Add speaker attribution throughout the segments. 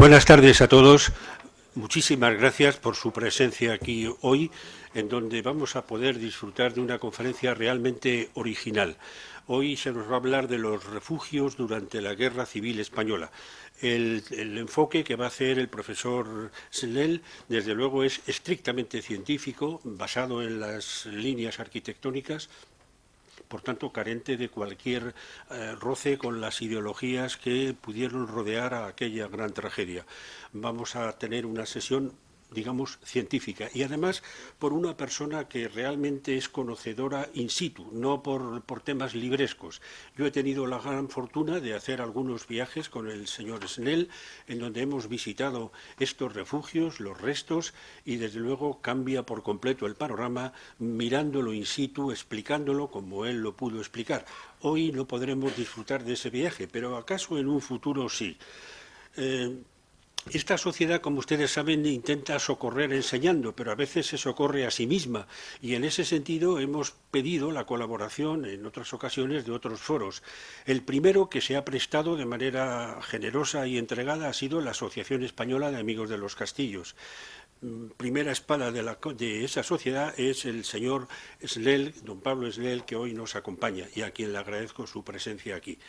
Speaker 1: Buenas tardes a todos. Muchísimas gracias por su presencia aquí hoy, en donde vamos a poder disfrutar de una conferencia realmente original. Hoy se nos va a hablar de los refugios durante la Guerra Civil Española. El enfoque que va a hacer el profesor Snell, desde luego, es estrictamente científico, basado en las líneas arquitectónicas, por tanto carente de cualquier roce con las ideologías que pudieron rodear a aquella gran tragedia. Vamos a tener una sesión, digamos, científica, y además por una persona que realmente es conocedora in situ, no por temas librescos. Yo he tenido la gran fortuna de hacer algunos viajes con el señor Snell, en donde hemos visitado estos refugios, los restos, y desde luego cambia por completo el panorama mirándolo in situ, explicándolo como él lo pudo explicar. Hoy no podremos disfrutar de ese viaje, pero acaso en un futuro sí. Esta sociedad, como ustedes saben, intenta socorrer enseñando, pero a veces se socorre a sí misma, y en ese sentido hemos pedido la colaboración en otras ocasiones de otros foros. El primero que se ha prestado de manera generosa y entregada ha sido la Asociación Española de Amigos de los Castillos. Primera espada de esa sociedad es el señor Snell, don Pablo Snell, que hoy nos acompaña y a quien le agradezco su presencia aquí.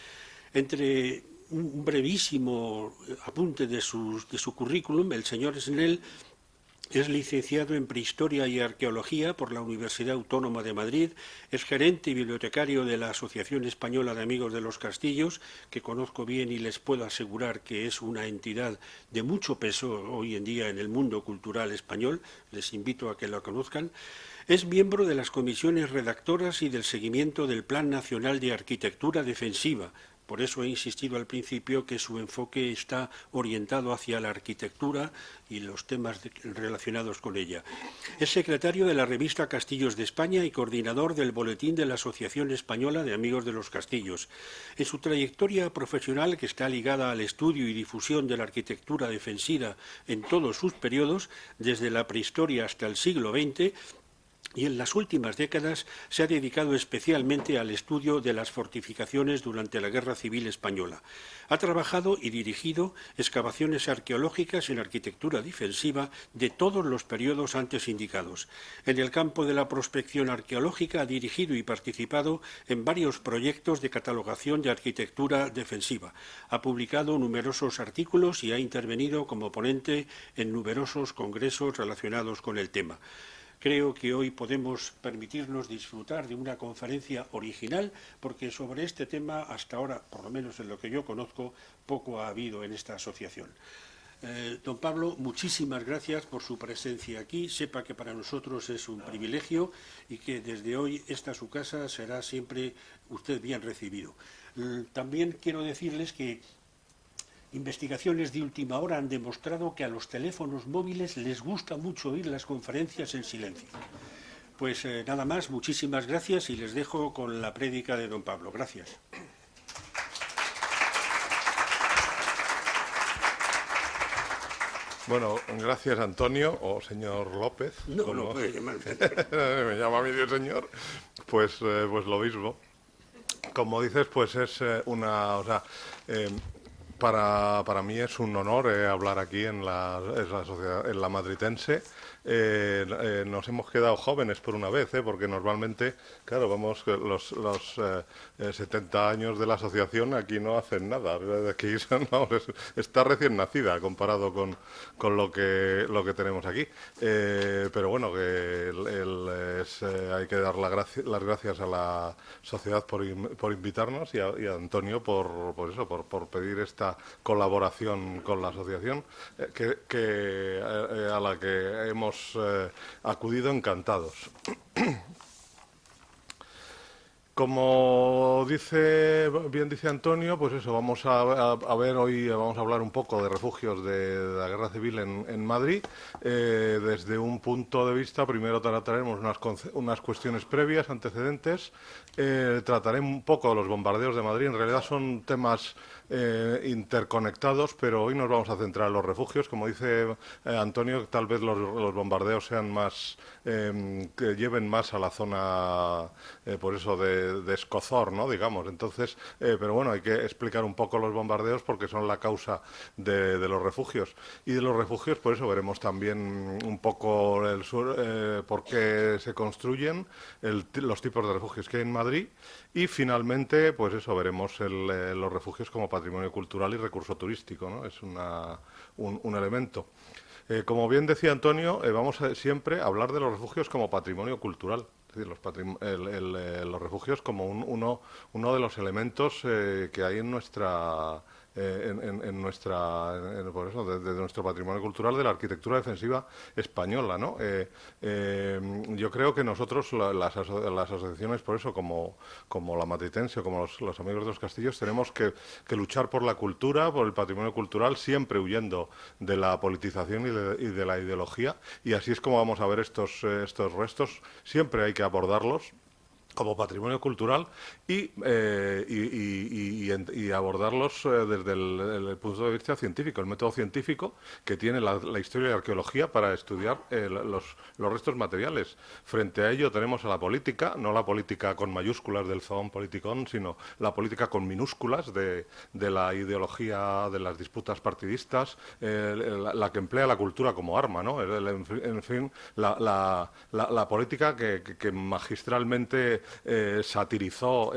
Speaker 1: Entre un brevísimo apunte de su currículum, el señor Snell es licenciado en Prehistoria y Arqueología por la Universidad Autónoma de Madrid, es gerente y bibliotecario de la Asociación Española de Amigos de los Castillos, que conozco bien y les puedo asegurar que es una entidad de mucho peso hoy en día en el mundo cultural español. Les invito a que la conozcan. Es miembro de las comisiones redactoras y del seguimiento del Plan Nacional de Arquitectura Defensiva. Por eso he insistido al principio que su enfoque está orientado hacia la arquitectura y los temas relacionados con ella. Es secretario de la revista Castillos de España y coordinador del boletín de la Asociación Española de Amigos de los Castillos. En su trayectoria profesional, que está ligada al estudio y difusión de la arquitectura defensiva en todos sus periodos, desde la prehistoria hasta el siglo XX, y en las últimas décadas se ha dedicado especialmente al estudio de las fortificaciones durante la Guerra Civil Española. Ha trabajado y dirigido excavaciones arqueológicas en arquitectura defensiva de todos los periodos antes indicados. En el campo de la prospección arqueológica ha dirigido y participado en varios proyectos de catalogación de arquitectura defensiva. Ha publicado numerosos artículos y ha intervenido como ponente en numerosos congresos relacionados con el tema. Creo que hoy podemos permitirnos disfrutar de una conferencia original, porque sobre este tema, hasta ahora, por lo menos en lo que yo conozco, poco ha habido en esta asociación. Don Pablo, muchísimas gracias por su presencia aquí. Sepa que para nosotros es un privilegio y que desde hoy esta su casa será siempre usted bien recibido. También quiero decirles que investigaciones de última hora han demostrado que a los teléfonos móviles les gusta mucho oír las conferencias en silencio. Pues nada más, muchísimas gracias y les dejo con la prédica de don Pablo. Gracias.
Speaker 2: Bueno, gracias Antonio, o señor López.
Speaker 1: No, no puede llamar.
Speaker 2: Me llama a mí de señor. Pues lo mismo. Como dices, pues es una... O sea, para mí es un honor hablar aquí en la sociedad, en la Matritense. Nos hemos quedado jóvenes por una vez, porque normalmente, claro, vamos, los 70 años de la asociación aquí no hacen nada. Aquí está recién nacida comparado con lo que tenemos aquí. Pero bueno, que hay que dar las gracias a la sociedad por invitarnos y a Antonio por pedir esta colaboración con la asociación a la que hemos acudido encantados. Como bien dice Antonio, pues eso, vamos a ver hoy, vamos a hablar un poco de refugios de la Guerra Civil en Madrid. Desde un punto de vista, primero trataremos unas cuestiones previas, antecedentes. Trataré un poco los bombardeos de Madrid. En realidad son temas interconectados, pero hoy nos vamos a centrar en los refugios. Como dice Antonio, tal vez los bombardeos sean más, que lleven más a la zona, por eso, de escozor, ¿no? Digamos. Entonces, pero bueno, hay que explicar un poco los bombardeos porque son la causa de los refugios. Y de los refugios, por eso veremos también un poco el sur, por qué se construyen, los tipos de refugios que hay en Madrid. Y finalmente, pues eso, veremos los refugios como patrimonio cultural y recurso turístico, ¿no? Es un elemento. Como bien decía Antonio, vamos siempre a hablar de los refugios como patrimonio cultural. Es decir, los refugios como uno de los elementos que hay en nuestra por eso, de nuestro patrimonio cultural, de la arquitectura defensiva española, ¿no? Yo creo que nosotros, las asociaciones, por eso, como la Matritense o como los Amigos de los Castillos, tenemos que luchar por la cultura, por el patrimonio cultural, siempre huyendo de la politización y de la ideología, y así es como vamos a ver estos restos. Siempre hay que abordarlos como patrimonio cultural y abordarlos desde el punto de vista científico, el método científico que tiene la historia y la arqueología para estudiar los restos materiales. Frente a ello tenemos a la política, no la política con mayúsculas del Zoon Politicón, sino la política con minúsculas de la ideología, de las disputas partidistas, la que emplea la cultura como arma, ¿no? En fin, la política que magistralmente satirizó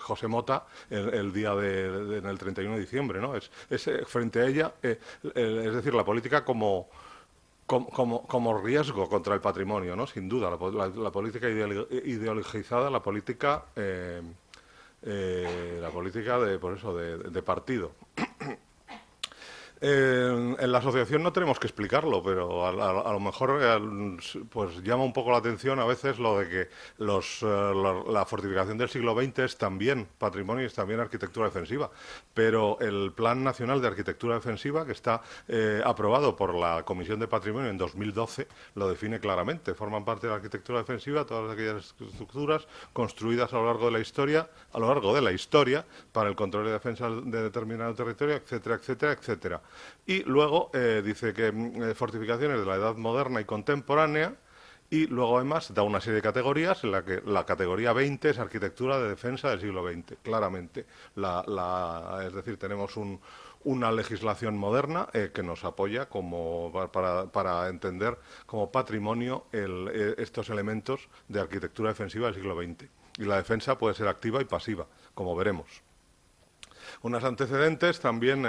Speaker 2: José Mota el día en el 31 de diciembre, ¿no? Frente a ella, es decir, la política como riesgo contra el patrimonio, ¿no? Sin duda, la política ideologizada, la política por eso, de partido. En la asociación no tenemos que explicarlo, pero a lo mejor pues llama un poco la atención a veces lo de que la fortificación del siglo XX es también patrimonio y es también arquitectura defensiva. Pero el Plan Nacional de Arquitectura Defensiva, que está aprobado por la Comisión de Patrimonio en 2012, lo define claramente. Forman parte de la arquitectura defensiva todas aquellas estructuras construidas a lo largo de la historia, para el control y defensa de determinado territorio, etcétera, etcétera, etcétera. Y luego dice que fortificaciones de la edad moderna y contemporánea, y luego además da una serie de categorías en la que la categoría 20 es arquitectura de defensa del siglo XX, claramente. Es decir, tenemos una legislación moderna que nos apoya para entender como patrimonio estos elementos de arquitectura defensiva del siglo XX. Y la defensa puede ser activa y pasiva, como veremos. Unos antecedentes también,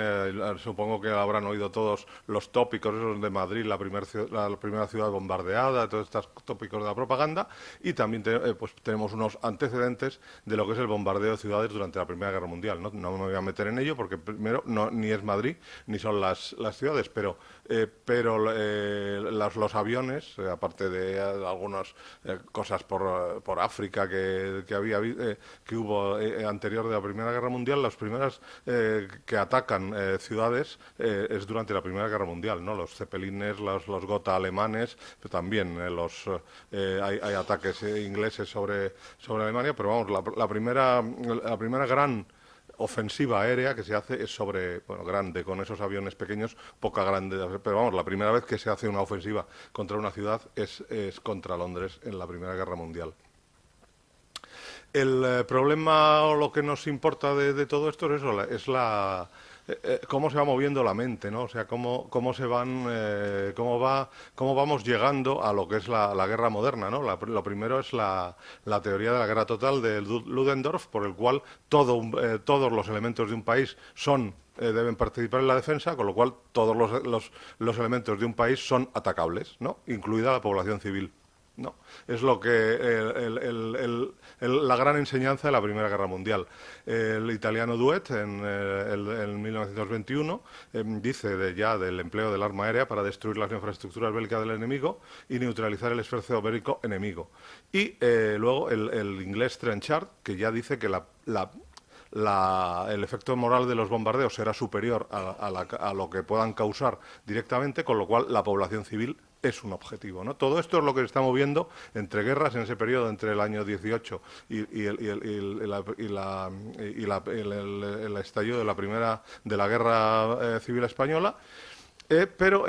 Speaker 2: supongo que habrán oído todos los tópicos esos de Madrid, la primera ciudad bombardeada, todos estos tópicos de la propaganda, y también pues tenemos unos antecedentes de lo que es el bombardeo de ciudades durante la Primera Guerra Mundial. No me voy a meter en ello porque primero ni es Madrid ni son las ciudades, pero los aviones, aparte de algunas cosas por África que hubo anterior de la Primera Guerra Mundial, las primeras que atacan ciudades es durante la Primera Guerra Mundial, ¿no? Los Zeppelines, los Gotha alemanes, pero también hay ataques ingleses sobre Alemania, pero vamos, la primera gran ofensiva aérea que se hace es grande, con esos aviones pequeños, poca grande, pero vamos, la primera vez que se hace una ofensiva contra una ciudad es contra Londres en la Primera Guerra Mundial. El problema o lo que nos importa de todo esto es eso, cómo se va moviendo la mente, ¿no? O sea, cómo vamos llegando a lo que es la guerra moderna, ¿no? Lo primero es la teoría de la guerra total de Ludendorff, por el cual todos los elementos de un país deben participar en la defensa, con lo cual todos los elementos de un país son atacables, ¿no? Incluida la población civil. No, es lo que la gran enseñanza de la Primera Guerra Mundial. El italiano Duet, en 1921, dice del empleo del arma aérea para destruir las infraestructuras bélicas del enemigo y neutralizar el esfuerzo bélico enemigo. Y luego el inglés Trenchard, que ya dice que el efecto moral de los bombardeos será superior a lo que puedan causar directamente, con lo cual la población civil es un objetivo, ¿no? Todo esto es lo que se está moviendo entre guerras en ese periodo entre el año 18 el estallido de la guerra civil española. Pero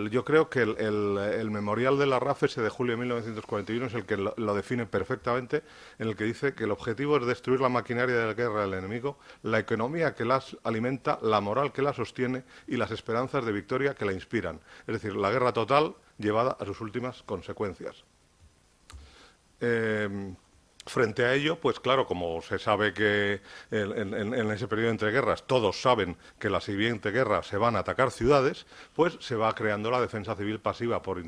Speaker 2: yo creo que el memorial de la RAF, de julio de 1941, es el que lo define perfectamente, en el que dice que el objetivo es destruir la maquinaria de la guerra del enemigo, la economía que las alimenta, la moral que la sostiene y las esperanzas de victoria que la inspiran. Es decir, la guerra total llevada a sus últimas consecuencias. Frente a ello, pues claro, como se sabe que en ese periodo entre guerras todos saben que la siguiente guerra se van a atacar ciudades, pues se va creando la defensa civil pasiva por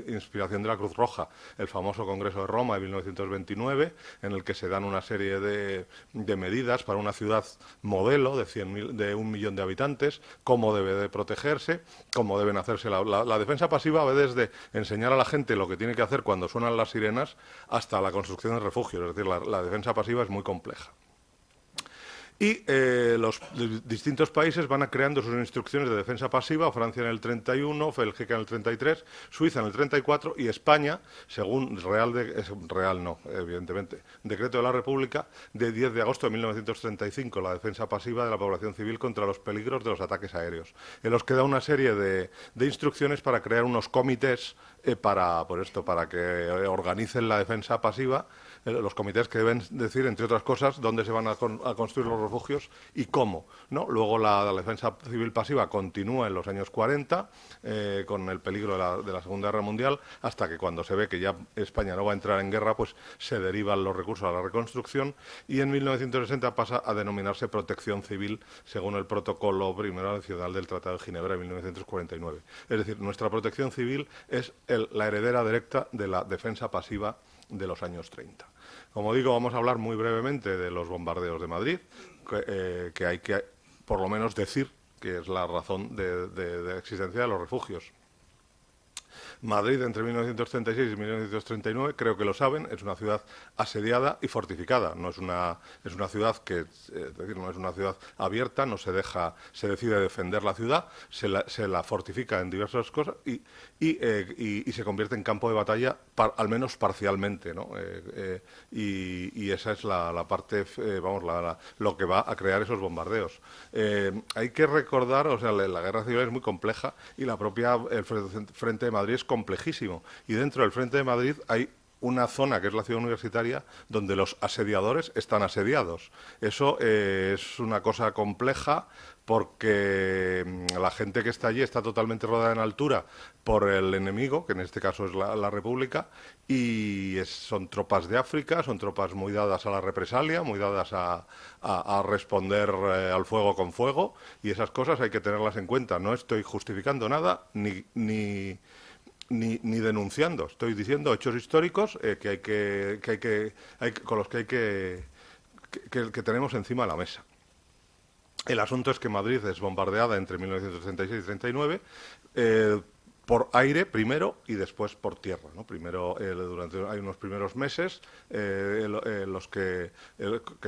Speaker 2: inspiración de la Cruz Roja, el famoso Congreso de Roma de 1929, en el que se dan una serie de medidas para una ciudad modelo de 1 millón de habitantes, cómo debe de protegerse, cómo deben hacerse. La defensa pasiva va desde enseñar a la gente lo que tiene que hacer cuando suenan las sirenas hasta la construcción de refugios. Es decir, la defensa pasiva es muy compleja. Y los distintos países van creando sus instrucciones de defensa pasiva, Francia en el 31, Bélgica en el 33, Suiza en el 34 y España, según evidentemente, Decreto de la República de 10 de agosto de 1935, la defensa pasiva de la población civil contra los peligros de los ataques aéreos, en los que da una serie de instrucciones para crear unos comités para que organicen la defensa pasiva, los comités que deben decir, entre otras cosas, dónde se van a construir los refugios y cómo, ¿no? Luego la defensa civil pasiva continúa en los años 40 con el peligro de la Segunda Guerra Mundial, hasta que cuando se ve que ya España no va a entrar en guerra, pues se derivan los recursos a la reconstrucción y en 1960 pasa a denominarse protección civil según el protocolo primero adicional del Tratado de Ginebra de 1949. Es decir, nuestra protección civil es la heredera directa de la defensa pasiva de los años 30. Como digo, vamos a hablar muy brevemente de los bombardeos de Madrid, que hay que, por lo menos, decir que es la razón de existencia de los refugios. Madrid, entre 1936 y 1939, creo que lo saben, es una ciudad asediada y fortificada. No es una ciudad no es una ciudad abierta, no se decide defender la ciudad, se la fortifica en diversas cosas y se convierte en campo de batalla, al menos parcialmente, ¿no? Y esa es la parte, lo que va a crear esos bombardeos. Hay que recordar, o sea, la guerra civil es muy compleja y el Frente de Madrid es complejísimo. Y dentro del Frente de Madrid hay una zona que es la ciudad universitaria donde los asediadores están asediados. Eso es una cosa compleja porque la gente que está allí está totalmente rodeada en altura por el enemigo, que en este caso es la República, y son tropas de África, son tropas muy dadas a la represalia, muy dadas a responder al fuego con fuego, y esas cosas hay que tenerlas en cuenta. No estoy justificando nada ni denunciando, estoy diciendo hechos históricos con los que tenemos encima de la mesa. El asunto es que Madrid es bombardeada entre 1936 y 39 por aire primero y después por tierra, ¿no? Primero, hay unos primeros meses los que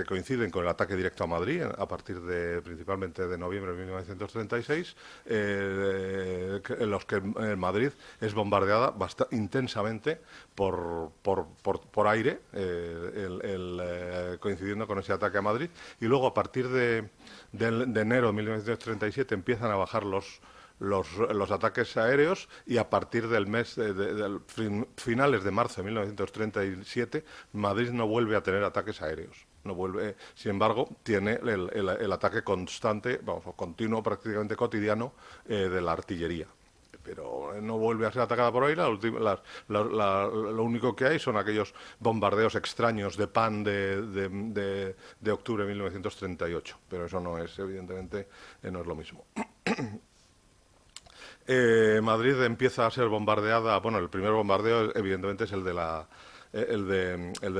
Speaker 2: coinciden con el ataque directo a Madrid, a partir principalmente de noviembre de 1936, en los que Madrid es bombardeada intensamente por aire, coincidiendo con ese ataque a Madrid, y luego a partir de enero de 1937 empiezan a bajar los ataques aéreos y a partir del finales de marzo de 1937 Madrid no vuelve a tener ataques aéreos. No vuelve, sin embargo, tiene el ataque constante, continuo, prácticamente cotidiano de la artillería. Pero no vuelve a ser atacada por aire. Lo único que hay son aquellos bombardeos extraños de pan de octubre de 1938. Pero eso no es, evidentemente, no es lo mismo. Madrid empieza a ser bombardeada. Bueno, el primer bombardeo, evidentemente, es el del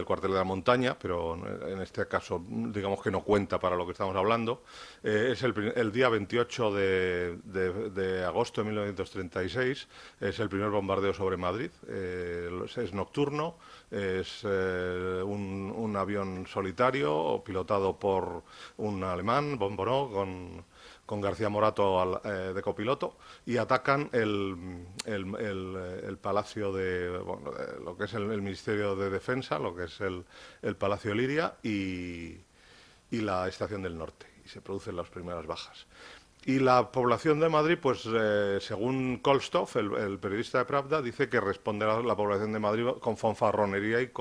Speaker 2: cuartel de la Montaña, pero en este caso digamos que no cuenta para lo que estamos hablando. Es el día 28 de agosto de 1936, es el primer bombardeo sobre Madrid. Es nocturno, es un avión solitario pilotado por un alemán, Bonbonó, con García Morato de copiloto, y atacan el palacio lo que es el Ministerio de Defensa, lo que es el Palacio Liria y la Estación del Norte, y se producen las primeras bajas. Y la población de Madrid, pues según Kolstov, el periodista de Pravda, dice que responde a la población de Madrid con fanfarronería y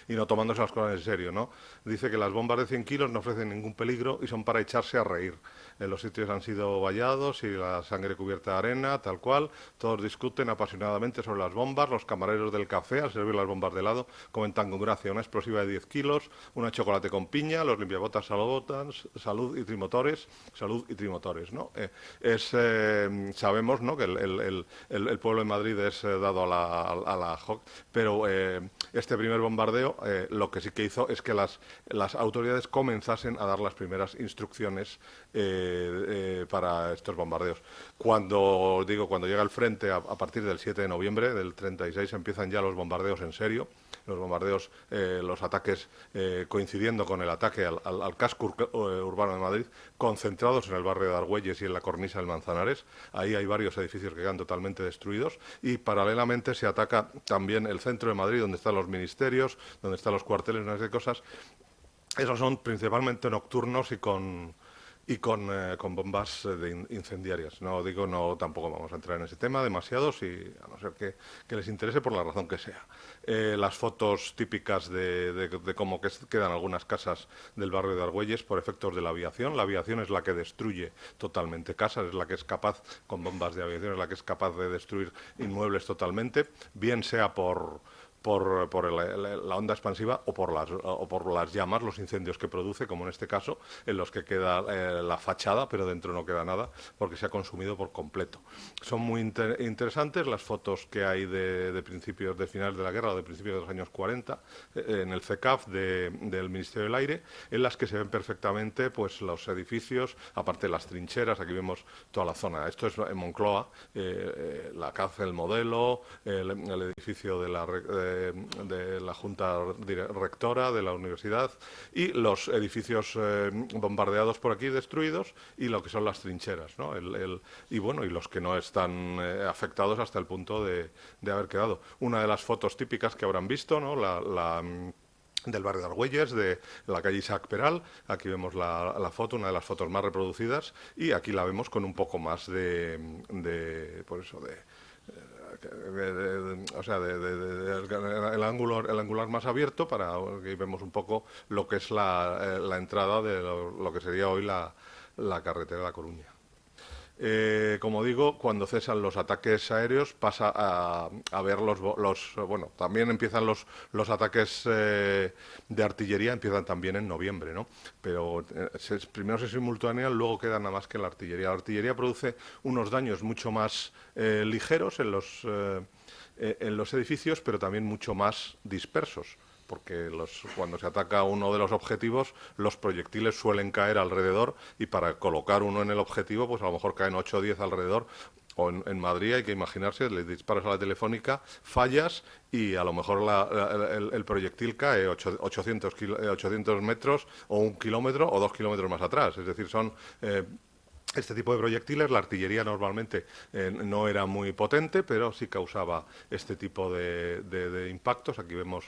Speaker 2: no tomándose las cosas en serio, ¿no? Dice que las bombas de 100 kilos no ofrecen ningún peligro y son para echarse a reír. Los sitios han sido vallados y la sangre cubierta de arena, tal cual. Todos discuten apasionadamente sobre las bombas. Los camareros del café, al servir las bombas de helado, comentan con gracia una explosiva de 10 kilos, una chocolate con piña, los limpiabotas salud y trimotores, ¿no? Sabemos, ¿no?, que el pueblo de Madrid es dado a la pero este primer bombardeo lo que sí que hizo es que las autoridades comenzasen a dar las primeras instrucciones para estos bombardeos. Cuando llega el frente a partir del 7 de noviembre del 36 empiezan ya los bombardeos en serio. Los bombardeos, los ataques coincidiendo con el ataque al casco urbano de Madrid, concentrados en el barrio de Argüelles y en la cornisa del Manzanares. Ahí hay varios edificios que quedan totalmente destruidos y paralelamente se ataca también el centro de Madrid, donde están los ministerios, donde están los cuarteles, una serie de cosas. Esos son principalmente nocturnos y con bombas incendiarias. Tampoco vamos a entrar en ese tema demasiados, y a no ser que les interese por la razón que sea. Las fotos típicas de cómo quedan algunas casas del barrio de Argüelles por efectos de la aviación. La aviación es la que destruye totalmente casas, es la que es capaz, con bombas de aviación, es la que es capaz de destruir inmuebles totalmente, bien sea por la onda expansiva o por las llamas, los incendios que produce, como en este caso, en los que queda la fachada, pero dentro no queda nada porque se ha consumido por completo. Son muy interesantes las fotos que hay de finales de la guerra o de principios de los años 40 en el CECAF del Ministerio del Aire, en las que se ven perfectamente pues los edificios, aparte de las trincheras. Aquí vemos toda la zona. Esto es en Moncloa, la cárcel Modelo, el edificio de la Junta Rectora de la Universidad, y los edificios bombardeados por aquí, destruidos, y lo que son las trincheras, ¿no? Y los que no están afectados hasta el punto de haber quedado. Una de las fotos típicas que habrán visto, ¿no?, del barrio de Argüelles, de la calle Isaac Peral. Aquí vemos la foto, una de las fotos más reproducidas, y aquí la vemos con un poco más el angular más abierto, para que vemos un poco lo que es la entrada de lo que sería hoy la carretera de La Coruña. Como digo, cuando cesan los ataques aéreos pasa a ver también empiezan los ataques de artillería, empiezan también en noviembre, ¿no? Pero primero se simultanean, luego queda nada más que la artillería. La artillería produce unos daños mucho más ligeros en los edificios, pero también mucho más dispersos, porque cuando se ataca uno de los objetivos, los proyectiles suelen caer alrededor, y para colocar uno en el objetivo, pues a lo mejor caen 8 o 10 alrededor. O en Madrid hay que imaginarse, le disparas a la telefónica, fallas, y a lo mejor el proyectil cae 800 metros, o 1 kilómetro, o 2 kilómetros más atrás. Es decir, son este tipo de proyectiles. La artillería normalmente no era muy potente, pero sí causaba este tipo de impactos. Aquí vemos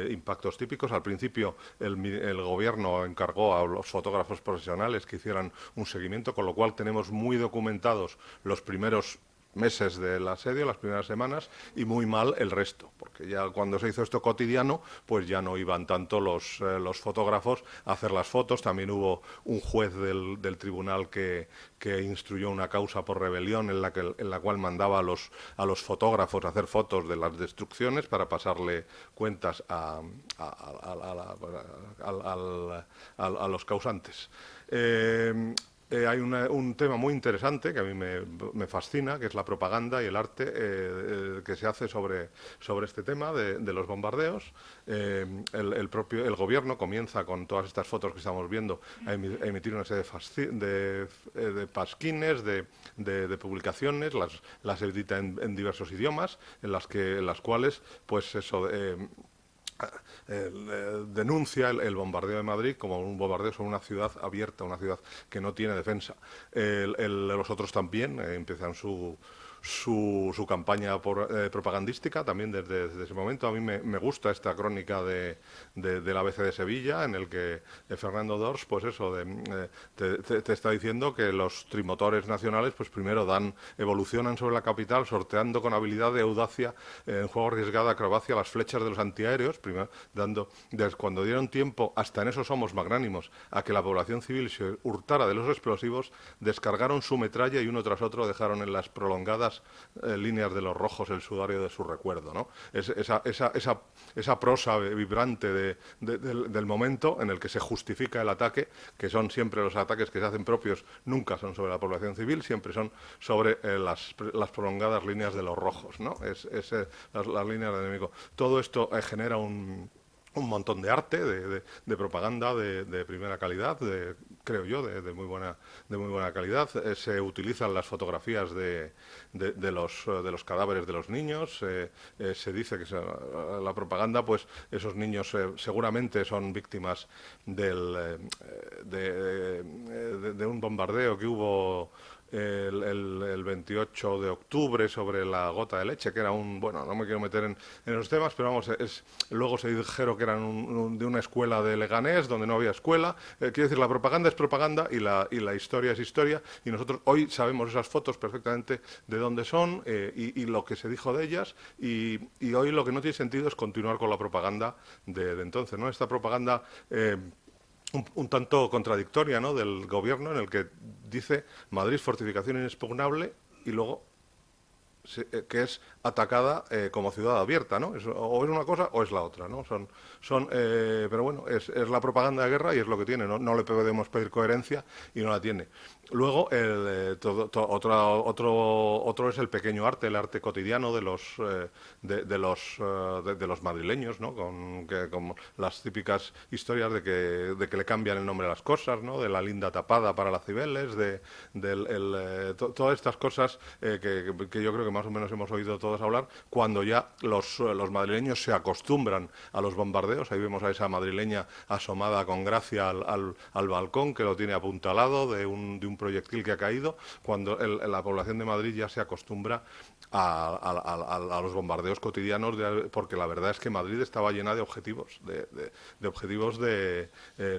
Speaker 2: impactos típicos. Al principio el gobierno encargó a los fotógrafos profesionales que hicieran un seguimiento, con lo cual tenemos muy documentados los primeros meses del asedio, las primeras semanas, y muy mal el resto, porque ya cuando se hizo esto cotidiano, pues ya no iban tanto los fotógrafos a hacer las fotos. También hubo un juez del tribunal que instruyó una causa por rebelión, en la cual mandaba a los fotógrafos a hacer fotos de las destrucciones para pasarle cuentas a los causantes. Hay un tema muy interesante que a mí me fascina, que es la propaganda y el arte que se hace sobre este tema de los bombardeos. El gobierno comienza, con todas estas fotos que estamos viendo, a emitir una serie de pasquines, de publicaciones, las edita en diversos idiomas, en las cuales, pues eso, denuncia el bombardeo de Madrid como un bombardeo sobre una ciudad abierta, una ciudad que no tiene defensa. Los otros también empiezan su campaña propagandística también desde ese momento. A mí me gusta esta crónica del ABC de Sevilla, en el que Fernando Dors, pues eso, te está diciendo que los trimotores nacionales, pues primero evolucionan sobre la capital, sorteando con habilidad de audacia, en juego arriesgada acrobacia, las flechas de los antiaéreos, primero desde cuando dieron tiempo, hasta en eso somos magnánimos, a que la población civil se hurtara de los explosivos, descargaron su metralla y uno tras otro dejaron en las prolongadas líneas de los rojos el sudario de su recuerdo, ¿no? Esa prosa vibrante del momento en el que se justifica el ataque, que son siempre los ataques que se hacen propios, nunca son sobre la población civil, siempre son sobre las prolongadas líneas de los rojos, ¿no? Las líneas del enemigo. Todo esto genera un montón de arte, de propaganda de primera calidad, creo yo, de muy buena calidad. Se utilizan las fotografías de los cadáveres de los niños. Se dice que la propaganda, pues esos niños seguramente son víctimas de un bombardeo que hubo el 28 de octubre sobre la gota de leche, que era bueno, no me quiero meter en esos temas, pero vamos, luego se dijeron que eran de una escuela de Leganés, donde no había escuela. Quiero decir, la propaganda es propaganda y la historia es historia, y nosotros hoy sabemos esas fotos perfectamente de dónde son y lo que se dijo de ellas, y hoy lo que no tiene sentido es continuar con la propaganda de entonces, ¿no? Esta propaganda un tanto contradictoria, ¿no?, del gobierno, en el que dice Madrid fortificación inexpugnable y luego que es atacada como ciudad abierta, ¿no? O es una cosa o es la otra, ¿no? Pero bueno, es la propaganda de guerra y es lo que tiene, ¿no? No le podemos pedir coherencia y no la tiene. Luego, otro es el pequeño arte, el arte cotidiano de los madrileños, ¿no? Con las típicas historias de que le cambian el nombre a las cosas, ¿no? De la linda tapada para las Cibeles, todas estas cosas que yo creo que más o menos hemos oído todos hablar, cuando ya los madrileños se acostumbran a los bombardeos. Ahí vemos a esa madrileña asomada con gracia al balcón, que lo tiene apuntalado de un proyectil que ha caído, cuando la población de Madrid ya se acostumbra a los bombardeos cotidianos, porque la verdad es que Madrid estaba llena de objetivos,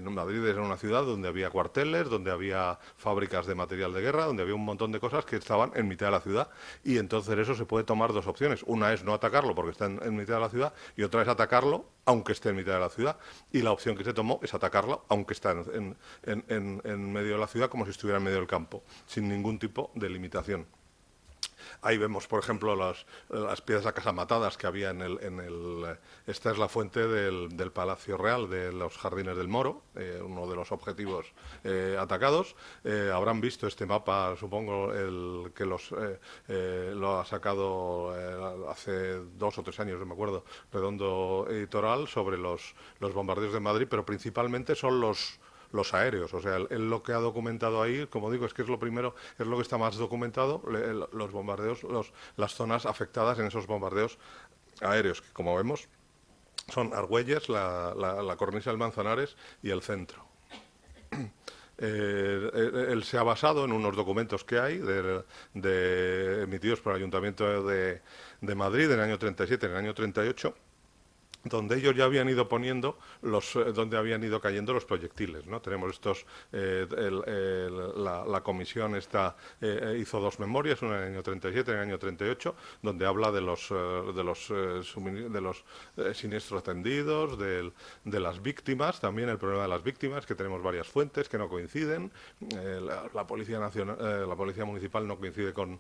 Speaker 2: Madrid era una ciudad donde había cuarteles, donde había fábricas de material de guerra, donde había un montón de cosas que estaban en mitad de la ciudad, y entonces eso se puede tomar dos opciones. Una es no atacarlo porque está en mitad de la ciudad, y otra es atacarlo aunque esté en mitad de la ciudad, y la opción que se tomó es atacarlo aunque está en medio de la ciudad, como si estuviera en medio del campo, sin ningún tipo de limitación. Ahí vemos, por ejemplo, las piezas acasamatadas que había esta es la fuente del Palacio Real de los Jardines del Moro, uno de los objetivos atacados. Habrán visto este mapa, supongo, que lo ha sacado hace 2 o 3 años, no me acuerdo, Redondo Editorial, sobre los bombardeos de Madrid, pero principalmente son los aéreos. O sea, él lo que ha documentado ahí, como digo, es que es lo primero, es lo que está más documentado, los bombardeos, las zonas afectadas en esos bombardeos aéreos, que como vemos son Argüelles, la cornisa del Manzanares y el centro. Él se ha basado en unos documentos que hay emitidos por el Ayuntamiento de Madrid en el año 37, en el año 38, donde ellos ya habían ido poniendo donde habían ido cayendo los proyectiles, ¿no? Tenemos estos, la comisión hizo 2 memorias, una en el año 37 y en el año 38, donde habla de los siniestros atendidos, de las víctimas, también el problema de las víctimas, que tenemos varias fuentes que no coinciden, la Policía Nacional, la Policía Municipal no coincide con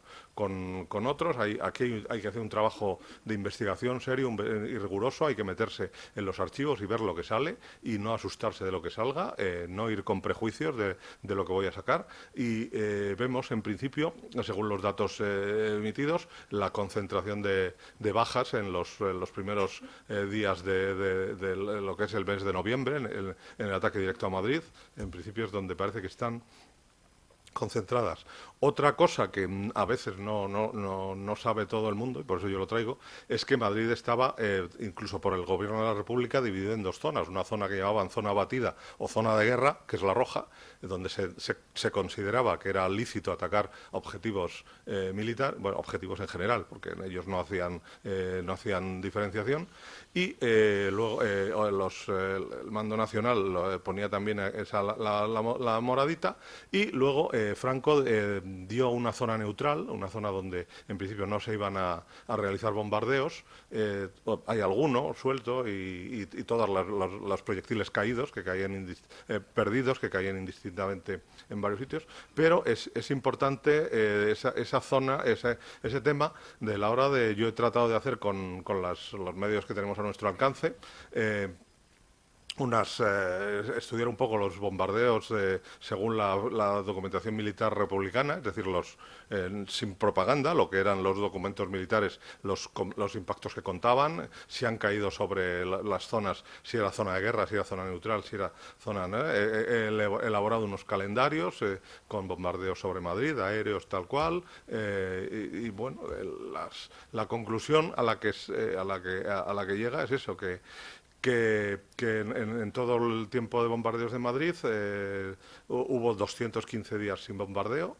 Speaker 2: otros. Aquí hay que hacer un trabajo de investigación serio y riguroso, hay que meterse en los archivos y ver lo que sale y no asustarse de lo que salga, no ir con prejuicios de lo que voy a sacar, y vemos en principio, según los datos emitidos, la concentración de bajas en los primeros días de lo que es el mes de noviembre, en el ataque directo a Madrid. En principio es donde parece que están concentradas. Otra cosa que a veces no sabe todo el mundo, y por eso yo lo traigo, es que Madrid estaba, incluso por el gobierno de la República, dividido en dos zonas. Una zona que llamaban zona batida o zona de guerra, que es la roja, donde se consideraba que era lícito atacar objetivos militares, bueno, objetivos en general, porque ellos no hacían diferenciación. Y luego el mando nacional ponía también la moradita, y luego Franco dio una zona neutral, una zona donde en principio no se iban a realizar bombardeos. Hay alguno suelto y todos los proyectiles caídos, que caían perdidos, que caían indistintamente en varios sitios, pero es importante esa zona, ese tema, de la hora de... Yo he tratado de hacer con los medios que tenemos a nuestro alcance, estudiar un poco los bombardeos según la documentación militar republicana, es decir, sin propaganda, lo que eran los documentos militares, los impactos que contaban, si han caído sobre las zonas, si era zona de guerra, si era zona neutral, si era zona... He elaborado unos calendarios con bombardeos sobre Madrid, aéreos tal cual, y bueno, la conclusión a la que llega es eso, que en todo el tiempo de bombardeos de Madrid hubo 215 días sin bombardeo,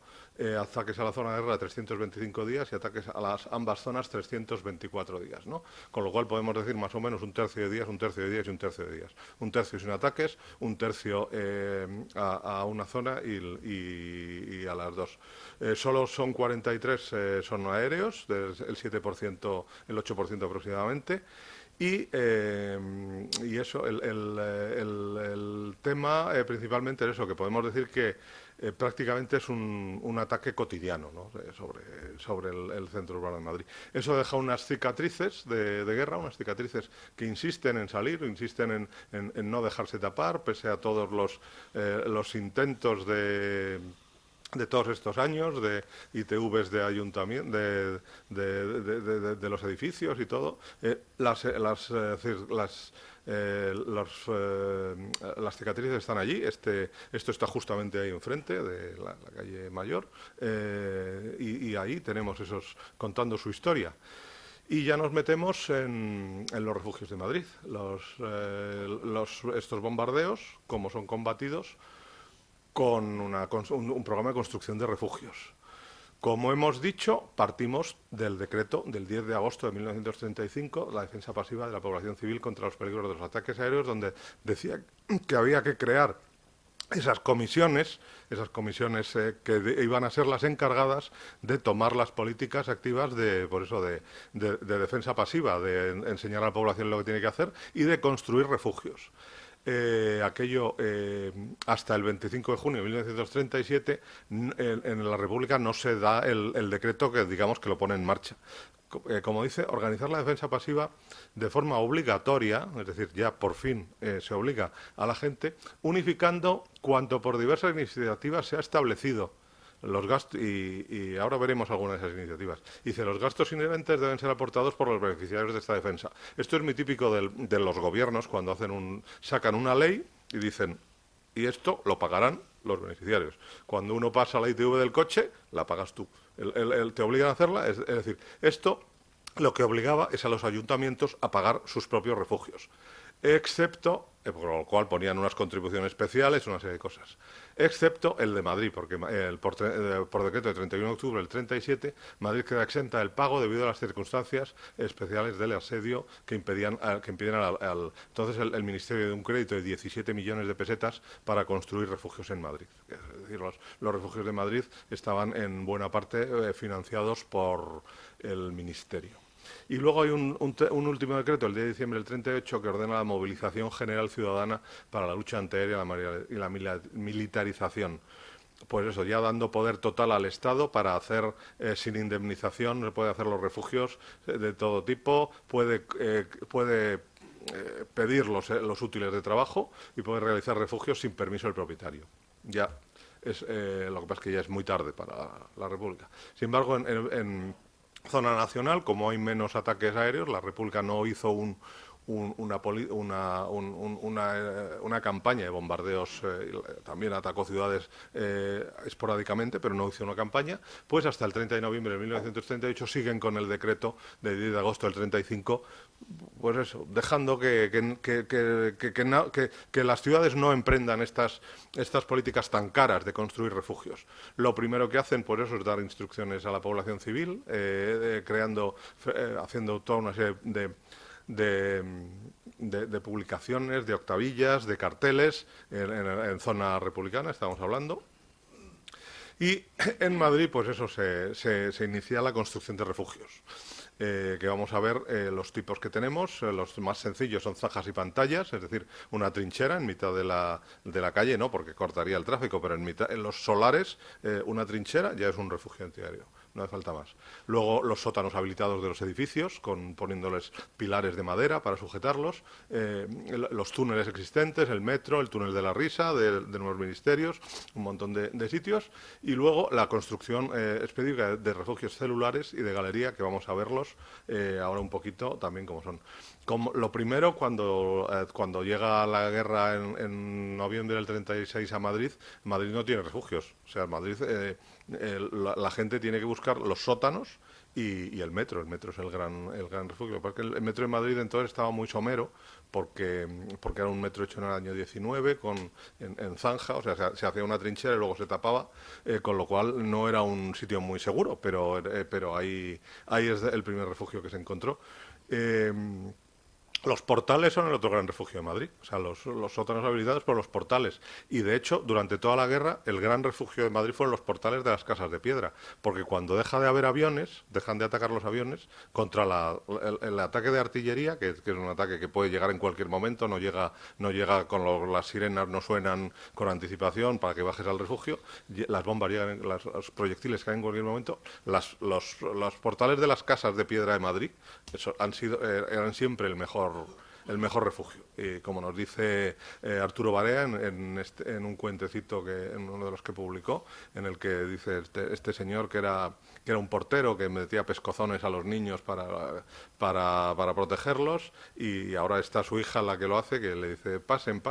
Speaker 2: ataques a la zona de guerra 325 días y ataques a ambas zonas 324 días, ¿no? Con lo cual podemos decir más o menos un tercio de días, un tercio de días y un tercio de días. Un tercio sin ataques, un tercio a una zona y a las dos. Solo son 43 son aéreos, el 7%, el 8% aproximadamente. Y eso, el tema principalmente es eso, que podemos decir que prácticamente es un ataque cotidiano, ¿no? sobre el centro urbano de Madrid. Eso deja unas cicatrices de guerra, unas cicatrices que insisten en salir, insisten en no dejarse tapar, pese a todos los intentos de todos estos años, de ITVs de ayuntamiento, de los edificios y todo, las cicatrices están allí. Esto está justamente ahí enfrente de la calle Mayor, y ahí tenemos esos contando su historia. Y ya nos metemos en los refugios de Madrid. Estos bombardeos, como son combatidos, con un programa de construcción de refugios. Como hemos dicho, partimos del decreto del 10 de agosto de 1935, la defensa pasiva de la población civil contra los peligros de los ataques aéreos, donde decía que había que crear esas comisiones que iban a ser las encargadas de tomar las políticas activas de defensa pasiva, de enseñar a la población lo que tiene que hacer y de construir refugios. Aquello hasta el 25 de junio de 1937 en la República no se da el decreto que digamos que lo pone en marcha. Como dice, organizar la defensa pasiva de forma obligatoria, es decir, ya por fin se obliga a la gente, unificando cuanto por diversas iniciativas se ha establecido. Los gastos, y ahora veremos algunas de esas iniciativas. Dice, los gastos inherentes deben ser aportados por los beneficiarios de esta defensa. Esto es muy típico de los gobiernos cuando sacan una ley y dicen, y esto lo pagarán los beneficiarios. Cuando uno pasa la ITV del coche, la pagas tú. Te obligan a hacerla, es decir, esto lo que obligaba es a los ayuntamientos a pagar sus propios refugios. Excepto, por lo cual ponían unas contribuciones especiales, una serie de cosas, excepto el de Madrid, porque por decreto de 31 de octubre del 37, Madrid queda exenta del pago debido a las circunstancias especiales del asedio que impedían entonces el Ministerio de un crédito de 17 millones de pesetas para construir refugios en Madrid. Es decir, los refugios de Madrid estaban en buena parte financiados por el Ministerio. Y luego hay un último decreto, el 10 de diciembre del 38, que ordena la movilización general ciudadana para la lucha antiaérea y la militarización. Pues eso, ya dando poder total al Estado para hacer sin indemnización, puede hacer los refugios de todo tipo, puede pedir los útiles de trabajo y puede realizar refugios sin permiso del propietario. Ya lo que pasa es que ya es muy tarde para la República. Sin embargo, en zona nacional, como hay menos ataques aéreos, la República no hizo una campaña de bombardeos, también atacó ciudades esporádicamente, pero no hizo una campaña, pues hasta el 30 de noviembre de 1938 siguen con el decreto de 10 de agosto del 35, pues eso, dejando que las ciudades no emprendan estas políticas tan caras de construir refugios. Lo primero que hacen, pues eso, es dar instrucciones a la población civil, haciendo toda una serie de publicaciones, de octavillas, de carteles en zona republicana, estamos hablando. Y en Madrid, pues eso, se inicia la construcción de refugios. Que vamos a ver los tipos que tenemos. Los más sencillos son zanjas y pantallas, es decir, una trinchera en mitad de la calle, no porque cortaría el tráfico, pero en los solares una trinchera ya es un refugio antiaéreo, no hace falta más. Luego los sótanos habilitados de los edificios, poniéndoles pilares de madera para sujetarlos, los túneles existentes, el metro, el túnel de la Risa, de nuevos ministerios, un montón de sitios, y luego la construcción específica de refugios celulares y de galería, que vamos a verlos ahora un poquito también como son. Lo primero, cuando llega la guerra en noviembre del 36 a Madrid, Madrid no tiene refugios. O sea, Madrid, la gente tiene que buscar los sótanos y el metro. El metro es el gran refugio. Porque el metro de Madrid entonces estaba muy somero, porque era un metro hecho en el año 19 en zanja, o sea, se hacía una trinchera y luego se tapaba, con lo cual no era un sitio muy seguro, pero ahí es el primer refugio que se encontró. Los portales son el otro gran refugio de Madrid, o sea, los sótanos habilitados por los portales. Y de hecho, durante toda la guerra, el gran refugio de Madrid fueron los portales de las casas de piedra, porque cuando deja de haber aviones, dejan de atacar los aviones, contra el ataque de artillería, que es un ataque que puede llegar en cualquier momento, no llega las sirenas no suenan con anticipación para que bajes al refugio, las bombas llegan, los proyectiles caen en cualquier momento, los portales de las casas de piedra de Madrid eran siempre el mejor refugio. Y como nos dice Arturo Barea en un cuentecito en uno de los que publicó, en el que dice este señor que era un portero que metía pescozones a los niños para protegerlos, y ahora está su hija la que lo hace, que le dice pasen,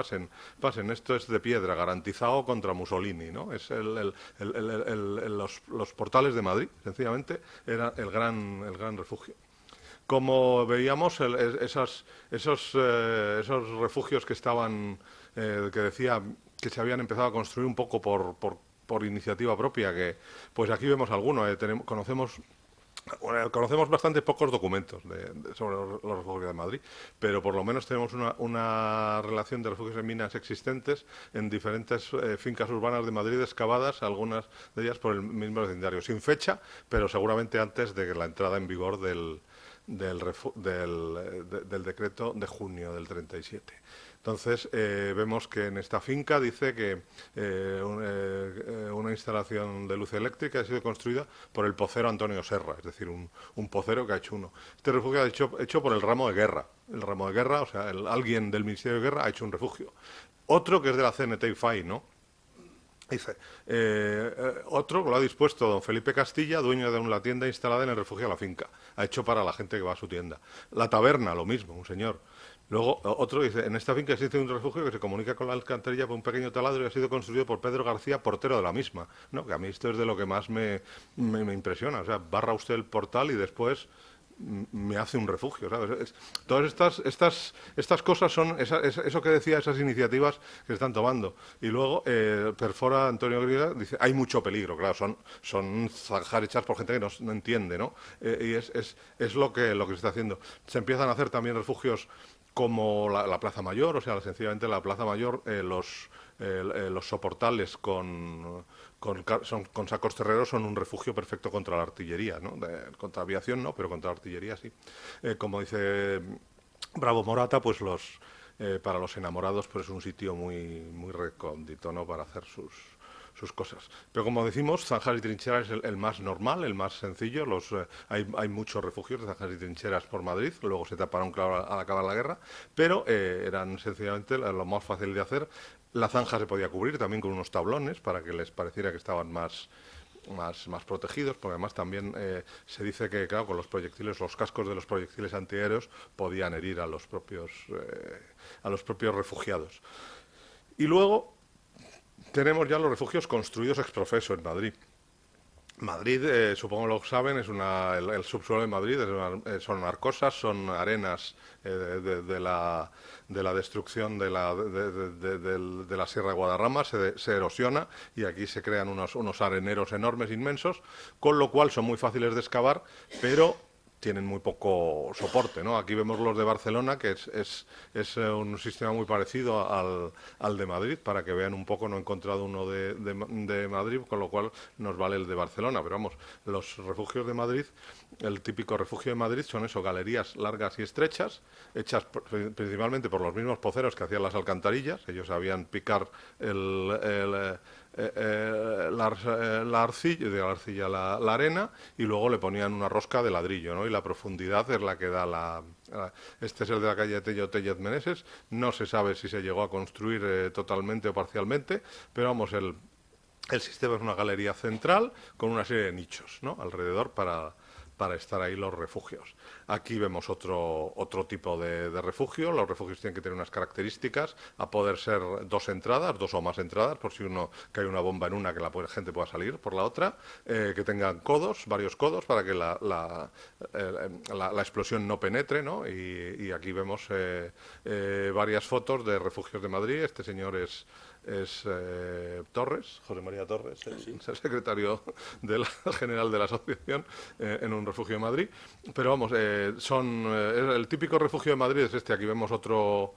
Speaker 2: esto es de piedra, garantizado contra Mussolini, ¿no? Es los portales de Madrid, sencillamente, era el gran refugio. Como veíamos, esos refugios que estaban, que decía que se habían empezado a construir un poco por iniciativa propia, que pues aquí vemos algunos, conocemos bastante pocos documentos sobre los refugios de Madrid, pero por lo menos tenemos una relación de refugios en minas existentes en diferentes fincas urbanas de Madrid excavadas, algunas de ellas por el mismo vecindario, sin fecha, pero seguramente antes de la entrada en vigor del decreto de junio del 37. Entonces, vemos que en esta finca dice que una instalación de luz eléctrica ha sido construida por el pocero Antonio Serra, es decir, un pocero que ha hecho uno. Este refugio ha hecho por el ramo de guerra. El ramo de guerra, o sea, alguien del Ministerio de Guerra ha hecho un refugio. Otro que es de la CNT y FAI, ¿no? Dice, otro lo ha dispuesto don Felipe Castilla, dueño de una tienda instalada en el refugio de la finca. Ha hecho para la gente que va a su tienda. La taberna, lo mismo, un señor. Luego, otro dice, en esta finca existe un refugio que se comunica con la alcantarilla por un pequeño taladro y ha sido construido por Pedro García, portero de la misma. ¿No? Que a mí esto es de lo que más me impresiona. O sea, barra usted el portal y después me hace un refugio, ¿sabes? Todas estas cosas son eso que decía, esas iniciativas que se están tomando. Y luego perfora Antonio Griega, dice, hay mucho peligro, claro, son zanjas hechas por gente que no entiende, ¿no? Y es lo que se está haciendo. Se empiezan a hacer también refugios como la Plaza Mayor, o sea, sencillamente la Plaza Mayor, los soportales con sacos terreros son un refugio perfecto contra la artillería, ¿no? Contra aviación no, pero contra la artillería sí. Como dice Bravo Morata, pues para los enamorados pues es un sitio muy, muy recóndito, ¿no? Para hacer sus cosas. Pero como decimos, zanjas y trincheras es el más normal, el más sencillo. Hay muchos refugios de zanjas y trincheras por Madrid, luego se taparon, claro, al acabar la guerra, pero eran sencillamente lo más fácil de hacer. La zanja se podía cubrir también con unos tablones para que les pareciera que estaban más más protegidos, porque además también se dice que, claro, con los proyectiles, los cascos de los proyectiles antiaéreos podían herir a los propios refugiados. Y luego tenemos ya los refugios construidos ex profeso en Madrid. Madrid, supongo lo saben, es el subsuelo de Madrid son arcosas, son arenas de la destrucción de la Sierra de Guadarrama, se erosiona y aquí se crean unos areneros enormes, inmensos, con lo cual son muy fáciles de excavar, pero tienen muy poco soporte, ¿no? Aquí vemos los de Barcelona, que es un sistema muy parecido al de Madrid, para que vean un poco. No he encontrado uno de Madrid, con lo cual nos vale el de Barcelona, pero vamos, los refugios de Madrid, el típico refugio de Madrid son eso, galerías largas y estrechas, hechas principalmente por los mismos poceros que hacían las alcantarillas. Ellos sabían picar la arcilla, la arena, y luego le ponían una rosca de ladrillo, ¿no? Y la profundidad es la que da este es el de la calle Tello Tellez Meneses. No se sabe si se llegó a construir totalmente o parcialmente, pero vamos, el sistema es una galería central con una serie de nichos, ¿no?, alrededor para estar ahí los refugios. Aquí vemos otro tipo de refugio. Los refugios tienen que tener unas características, a poder ser dos o más entradas, por si que hay una bomba en una, que la gente pueda salir por la otra, que tengan varios codos, para que la explosión no penetre, ¿no? Y aquí vemos varias fotos de refugios de Madrid. Este señor es Torres, José María Torres, el secretario general de la asociación, en un refugio de Madrid. Pero vamos, el típico refugio de Madrid es este. Aquí vemos otro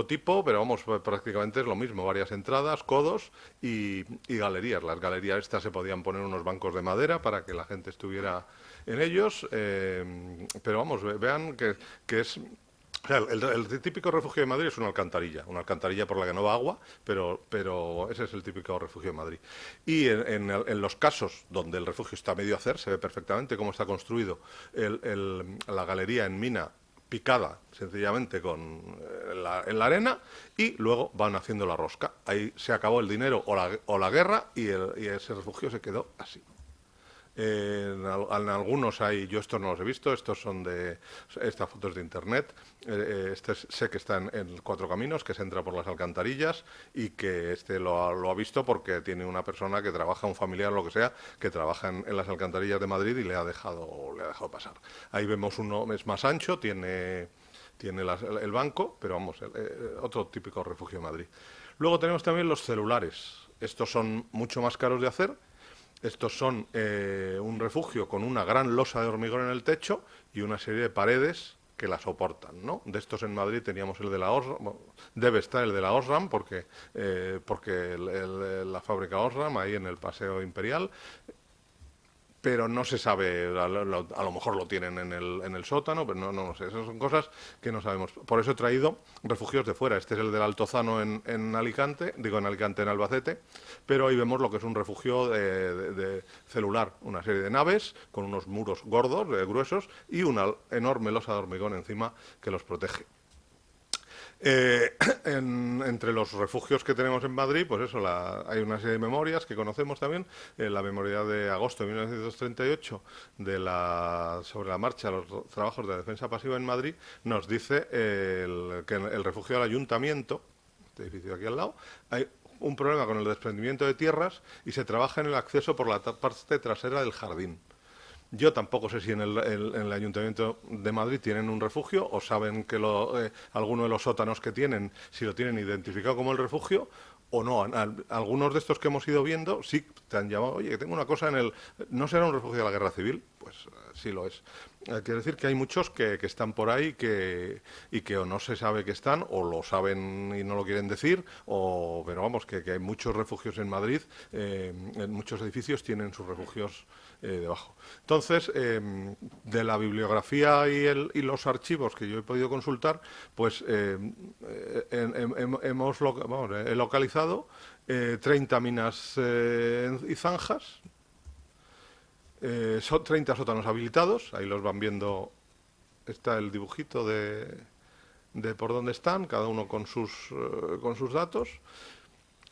Speaker 2: tipo, pero vamos, prácticamente es lo mismo: varias entradas, codos y galerías. Las galerías estas se podían poner unos bancos de madera para que la gente estuviera en ellos, pero vamos, vean que es... O sea, el típico refugio de Madrid es una alcantarilla por la que no va agua, pero ese es el típico refugio de Madrid. Y en los casos donde el refugio está a medio hacer, se ve perfectamente cómo está construido la galería en mina, picada sencillamente en la arena, y luego van haciendo la rosca. Ahí se acabó el dinero o la guerra, y ese refugio se quedó así. En algunos yo estos no los he visto, estos son estas fotos de internet. Sé que está en Cuatro Caminos, que se entra por las alcantarillas, y que lo ha visto porque tiene una persona que trabaja, un familiar o lo que sea, que trabaja en las alcantarillas de Madrid, y le ha dejado pasar. Ahí vemos uno, es más ancho, tiene el banco, pero vamos, otro típico refugio de Madrid. Luego tenemos también los celulares. Estos son mucho más caros de hacer. Estos son un refugio con una gran losa de hormigón en el techo y una serie de paredes que la soportan, ¿no? De estos en Madrid teníamos el de la Osram, bueno, debe estar el de la Osram, porque la fábrica Osram, ahí en el Paseo Imperial, pero no se sabe, a lo mejor lo tienen en el sótano, pero no sé, esas son cosas que no sabemos. Por eso he traído refugios de fuera. Este es el del Altozano en Alicante, en Albacete, pero ahí vemos lo que es un refugio de celular, una serie de naves con unos muros gordos, gruesos, y una enorme losa de hormigón encima que los protege. Entre los refugios que tenemos en Madrid, pues eso, hay una serie de memorias que conocemos también. La memoria de agosto de 1938 sobre la marcha, los trabajos de defensa pasiva en Madrid, nos dice que en el refugio del Ayuntamiento, este edificio de aquí al lado, hay un problema con el desprendimiento de tierras y se trabaja en el acceso por la parte trasera del jardín. Yo tampoco sé si en el Ayuntamiento de Madrid tienen un refugio, o saben que alguno de los sótanos que tienen, si lo tienen identificado como el refugio o no. Algunos de estos que hemos ido viendo sí te han llamado: oye, que tengo una cosa ¿no será un refugio de la Guerra Civil? Pues sí lo es. Quiere decir que hay muchos que están por ahí y que o no se sabe que están, o lo saben y no lo quieren decir, pero vamos, que hay muchos refugios en Madrid. En muchos edificios tienen sus refugios debajo. Entonces, de la bibliografía y los archivos que yo he podido consultar, pues he localizado 30 minas y zanjas. Son 30 sótanos habilitados. Ahí los van viendo. Está el dibujito de por dónde están, cada uno con sus datos.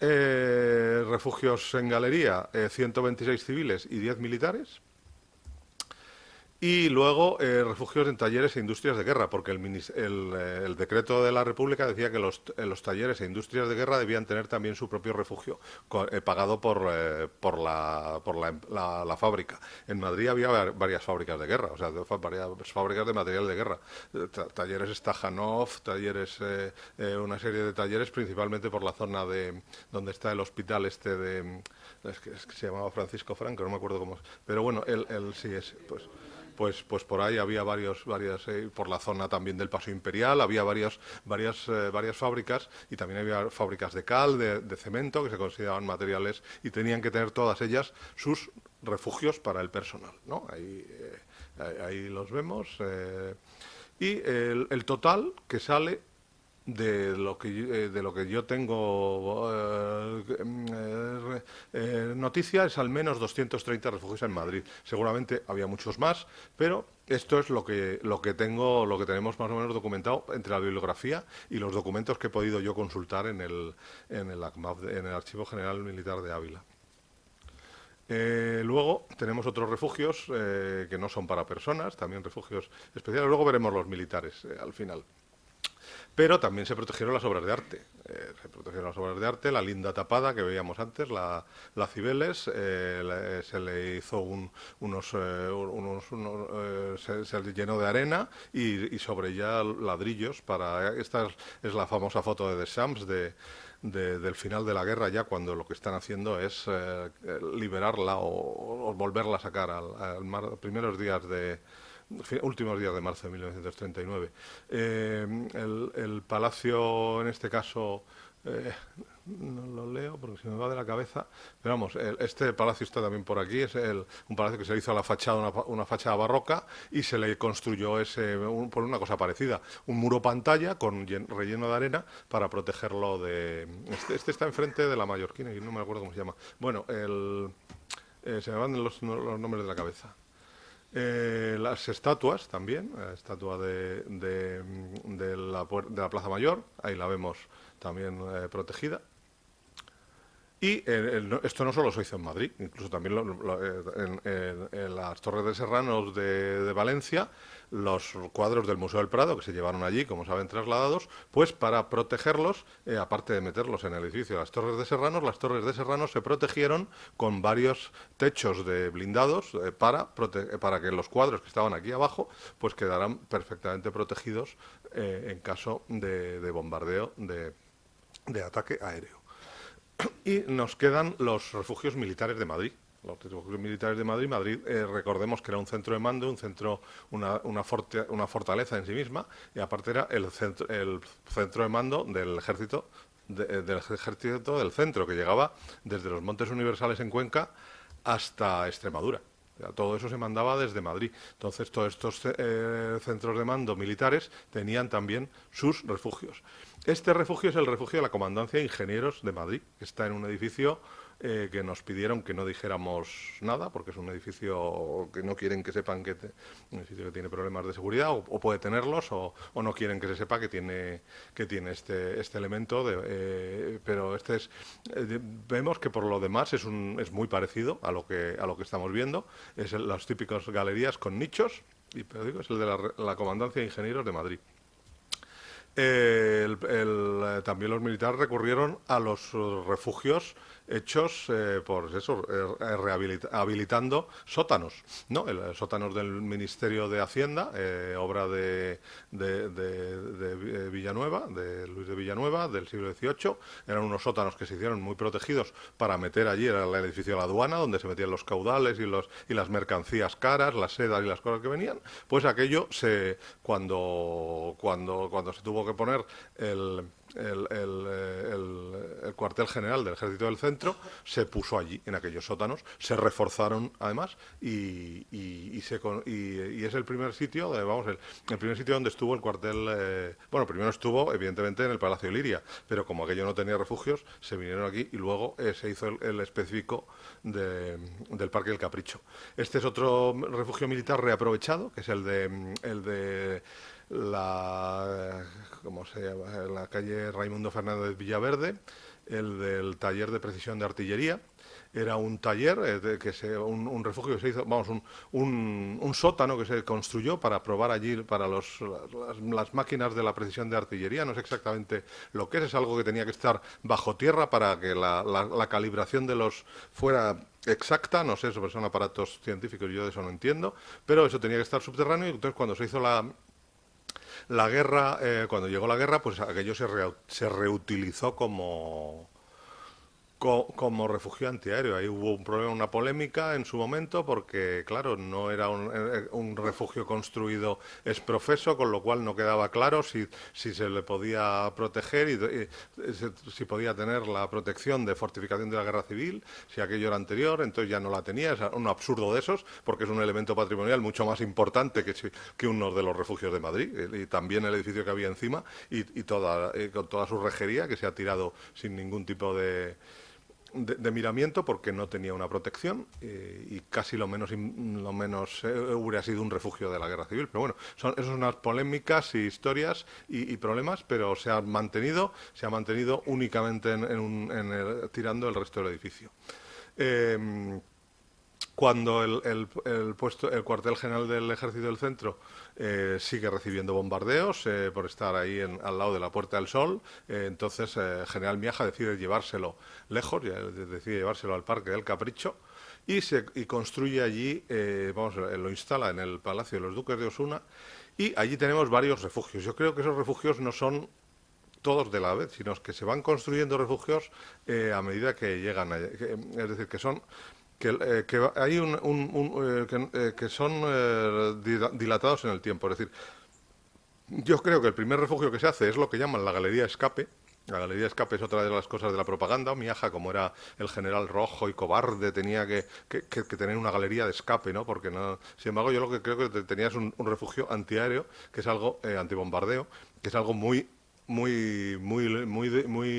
Speaker 2: refugios en galería, 126 civiles y 10 militares. Y luego refugios en talleres e industrias de guerra, porque el decreto de la República decía que los talleres e industrias de guerra debían tener también su propio refugio, pagado por la fábrica. En Madrid había varias fábricas de guerra, o sea, varias fábricas de material de guerra. Talleres Stajanov, talleres, una serie de talleres, principalmente por la zona de donde está el hospital este de... Es que se llamaba Francisco Franco, no me acuerdo cómo... Pero bueno, sí es... Pues por ahí había varias, por la zona también del Paseo Imperial, había varias fábricas y también había fábricas de cal, de cemento, que se consideraban materiales y tenían que tener todas ellas sus refugios para el personal, ¿no? Ahí los vemos. Y el total que sale de lo que yo tengo noticia es al menos 230 refugios en Madrid. Seguramente había muchos más, pero esto es lo que tenemos más o menos documentado entre la bibliografía y los documentos que he podido yo consultar en el ACMAF, en el Archivo General Militar de Ávila. Luego tenemos otros refugios que no son para personas, también refugios especiales. Luego veremos los militares al final. Pero también se protegieron las obras de arte. La linda tapada que veíamos antes, la Cibeles, se le hizo se llenó de arena y sobre ella ladrillos para... Esta es la famosa foto de Deschamps del final de la guerra, ya cuando lo que están haciendo es liberarla o volverla a sacar al mar, últimos días de marzo de 1939. El palacio, en este caso, no lo leo porque se me va de la cabeza, pero vamos, este palacio está también por aquí, es un palacio que se le hizo a la fachada una fachada barroca y se le construyó por una cosa parecida, un muro pantalla con relleno de arena para protegerlo de... Este está enfrente de la Mallorquina y no me acuerdo cómo se llama. Bueno, se me van los nombres de la cabeza. Las estatuas también, la estatua de la Plaza Mayor, ahí la vemos también protegida. Y esto no solo se hizo en Madrid, incluso también en las Torres de Serranos de Valencia, los cuadros del Museo del Prado, que se llevaron allí, como saben, trasladados, pues para protegerlos, aparte de meterlos en el edificio de las Torres de Serranos se protegieron con varios techos de blindados para que los cuadros que estaban aquí abajo pues quedaran perfectamente protegidos en caso de bombardeo de ataque aéreo. Y nos quedan los refugios militares de Madrid. Los refugios militares de Madrid. Recordemos que era un centro de mando, una fortaleza en sí misma, y aparte era el centro de mando del ejército del centro, que llegaba desde los Montes Universales en Cuenca hasta Extremadura. Todo eso se mandaba desde Madrid. Entonces, todos estos centros de mando militares tenían también sus refugios. Este refugio es el refugio de la Comandancia de Ingenieros de Madrid, que está en un edificio que nos pidieron que no dijéramos nada, porque es un edificio que no quieren que sepan un edificio que tiene problemas de seguridad, o puede tenerlos, o no quieren que se sepa que tiene este elemento. Pero vemos que por lo demás es muy parecido a lo que estamos viendo. Es las típicas galerías con nichos, pero digo, es el de la Comandancia de Ingenieros de Madrid. También los militares recurrieron a los refugios hechos por eso, habilitando sótanos, ¿no? Sótanos del Ministerio de Hacienda, obra de Villanueva, de Luis de Villanueva, del siglo XVIII. Eran unos sótanos que se hicieron muy protegidos para meter allí, era el edificio de la aduana, donde se metían los caudales y las mercancías caras, las sedas y las cosas que venían. Pues aquello, cuando se tuvo que poner el cuartel general del Ejército del Centro, se puso allí, en aquellos sótanos, se reforzaron además y es el primer sitio, el primer sitio donde estuvo el cuartel. Bueno, primero estuvo evidentemente en el Palacio de Liria, pero como aquello no tenía refugios, se vinieron aquí y luego se hizo el específico del Parque del Capricho. Este es otro refugio militar reaprovechado, que es el de ¿cómo se llama? La calle Raimundo Fernández Villaverde, el del taller de precisión de artillería. Era un taller, un refugio que se hizo, vamos, un sótano que se construyó para probar allí para las máquinas de la precisión de artillería. No sé exactamente lo que es algo que tenía que estar bajo tierra para que la calibración de los fuera exacta. No sé, eso son aparatos científicos, yo de eso no entiendo, pero eso tenía que estar subterráneo. Y entonces cuando se hizo la guerra, cuando llegó la guerra, pues aquello se reutilizó como refugio antiaéreo. Ahí hubo un problema, una polémica en su momento, porque, claro, no era un refugio construido ex profeso, con lo cual no quedaba claro si se le podía proteger si podía tener la protección de fortificación de la guerra civil, si aquello era anterior, entonces ya no la tenía. Es un absurdo de esos, porque es un elemento patrimonial mucho más importante que uno de los refugios de Madrid, y también el edificio que había encima, con toda su rejería, que se ha tirado sin ningún tipo de miramiento, porque no tenía una protección, y casi lo menos hubiera sido un refugio de la guerra civil. Pero bueno, son unas polémicas y historias y problemas, pero se ha mantenido únicamente tirando el resto del edificio. Cuando el cuartel general del Ejército del Centro sigue recibiendo bombardeos por estar ahí al lado de la Puerta del Sol, entonces General Miaja decide llevárselo lejos, decide llevárselo al Parque del Capricho, y construye allí, lo instala en el Palacio de los Duques de Osuna, y allí tenemos varios refugios. Yo creo que esos refugios no son todos de la vez, sino que se van construyendo refugios a medida que llegan allá. Es decir, que son hay que son dilatados en el tiempo. Es decir, yo creo que el primer refugio que se hace es lo que llaman la galería escape. La galería escape es otra de las cosas de la propaganda. Miaja, como era el general rojo y cobarde, tenía que tener una galería de escape, ¿no? Porque no. Sin embargo, yo lo que creo que tenías un refugio antiaéreo, que es algo antibombardeo, que es algo muy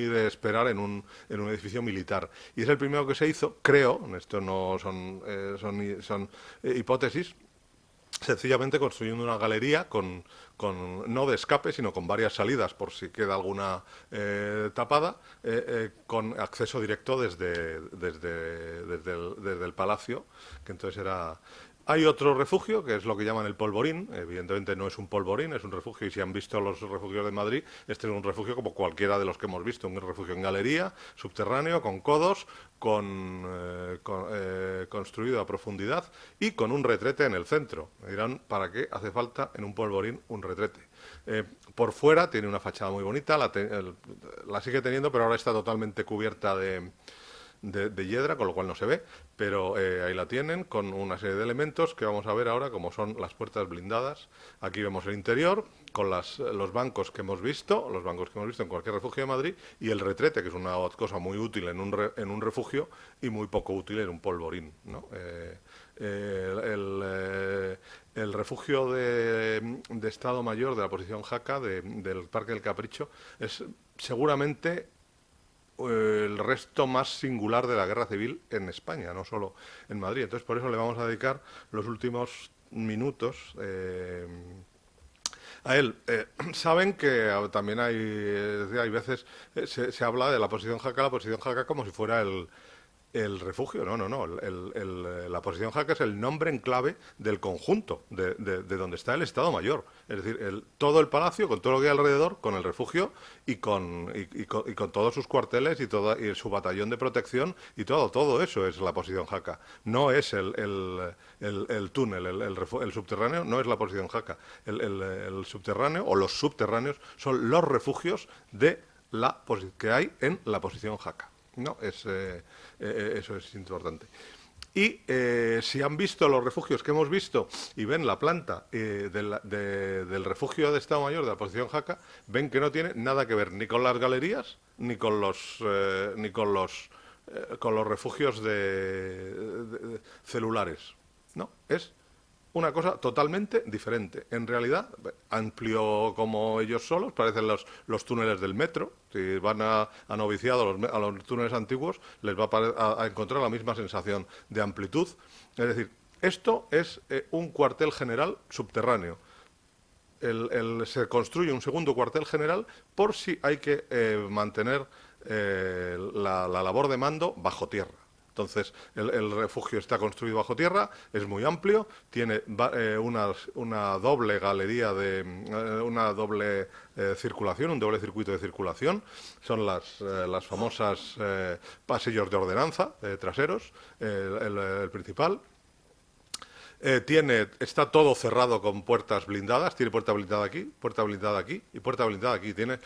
Speaker 2: de esperar en un edificio militar. Y es el primero que se hizo, creo, esto no son hipótesis, sencillamente construyendo una galería no de escape, sino con varias salidas por si queda alguna tapada, con acceso directo desde el palacio, que entonces era. Hay otro refugio, que es lo que llaman el polvorín. Evidentemente no es un polvorín, es un refugio, y si han visto los refugios de Madrid, este es un refugio como cualquiera de los que hemos visto, un refugio en galería, subterráneo, con codos, construido a profundidad y con un retrete en el centro. Me dirán, ¿para qué hace falta en un polvorín un retrete? Por fuera tiene una fachada muy bonita, la sigue teniendo, pero ahora está totalmente cubierta de hiedra, con lo cual no se ve, pero ahí la tienen, con una serie de elementos que vamos a ver ahora, como son las puertas blindadas. Aquí vemos el interior, con los bancos que hemos visto, en cualquier refugio de Madrid, y el retrete, que es una cosa muy útil en un refugio y muy poco útil en un polvorín, ¿no? El refugio de Estado Mayor de la posición Jaca del Parque del Capricho es seguramente el resto más singular de la guerra civil en España, no solo en Madrid. Entonces, por eso le vamos a dedicar los últimos minutos a él. Saben que también hay veces se habla de la posición Jaca como si fuera el refugio. No. La posición Jaca es el nombre en clave del conjunto, de donde está el Estado Mayor. Es decir, todo el palacio, con todo lo que hay alrededor, con el refugio y con todos sus cuarteles y su batallón de protección, y todo eso es la posición Jaca. No es el túnel, el subterráneo, no es la posición Jaca. El subterráneo o los subterráneos son los refugios que hay en la posición Jaca. No, eso es importante. Y si han visto los refugios que hemos visto y ven la planta del refugio de Estado Mayor de la posición Jaca, ven que no tiene nada que ver ni con las galerías ni con los refugios celulares. No, es una cosa totalmente diferente. En realidad, amplio como ellos solos, parecen los túneles del metro. Si van a noviciado a los túneles antiguos, les va a encontrar la misma sensación de amplitud. Es decir, esto es un cuartel general subterráneo. se construye un segundo cuartel general por si hay que mantener la labor de mando bajo tierra. Entonces, el refugio está construido bajo tierra, es muy amplio, tiene una doble galería, una doble circulación, un doble circuito de circulación. Son las famosas pasillos de ordenanza traseros, el principal. Está todo cerrado con puertas blindadas, tiene puerta blindada aquí y puerta blindada aquí. Tiene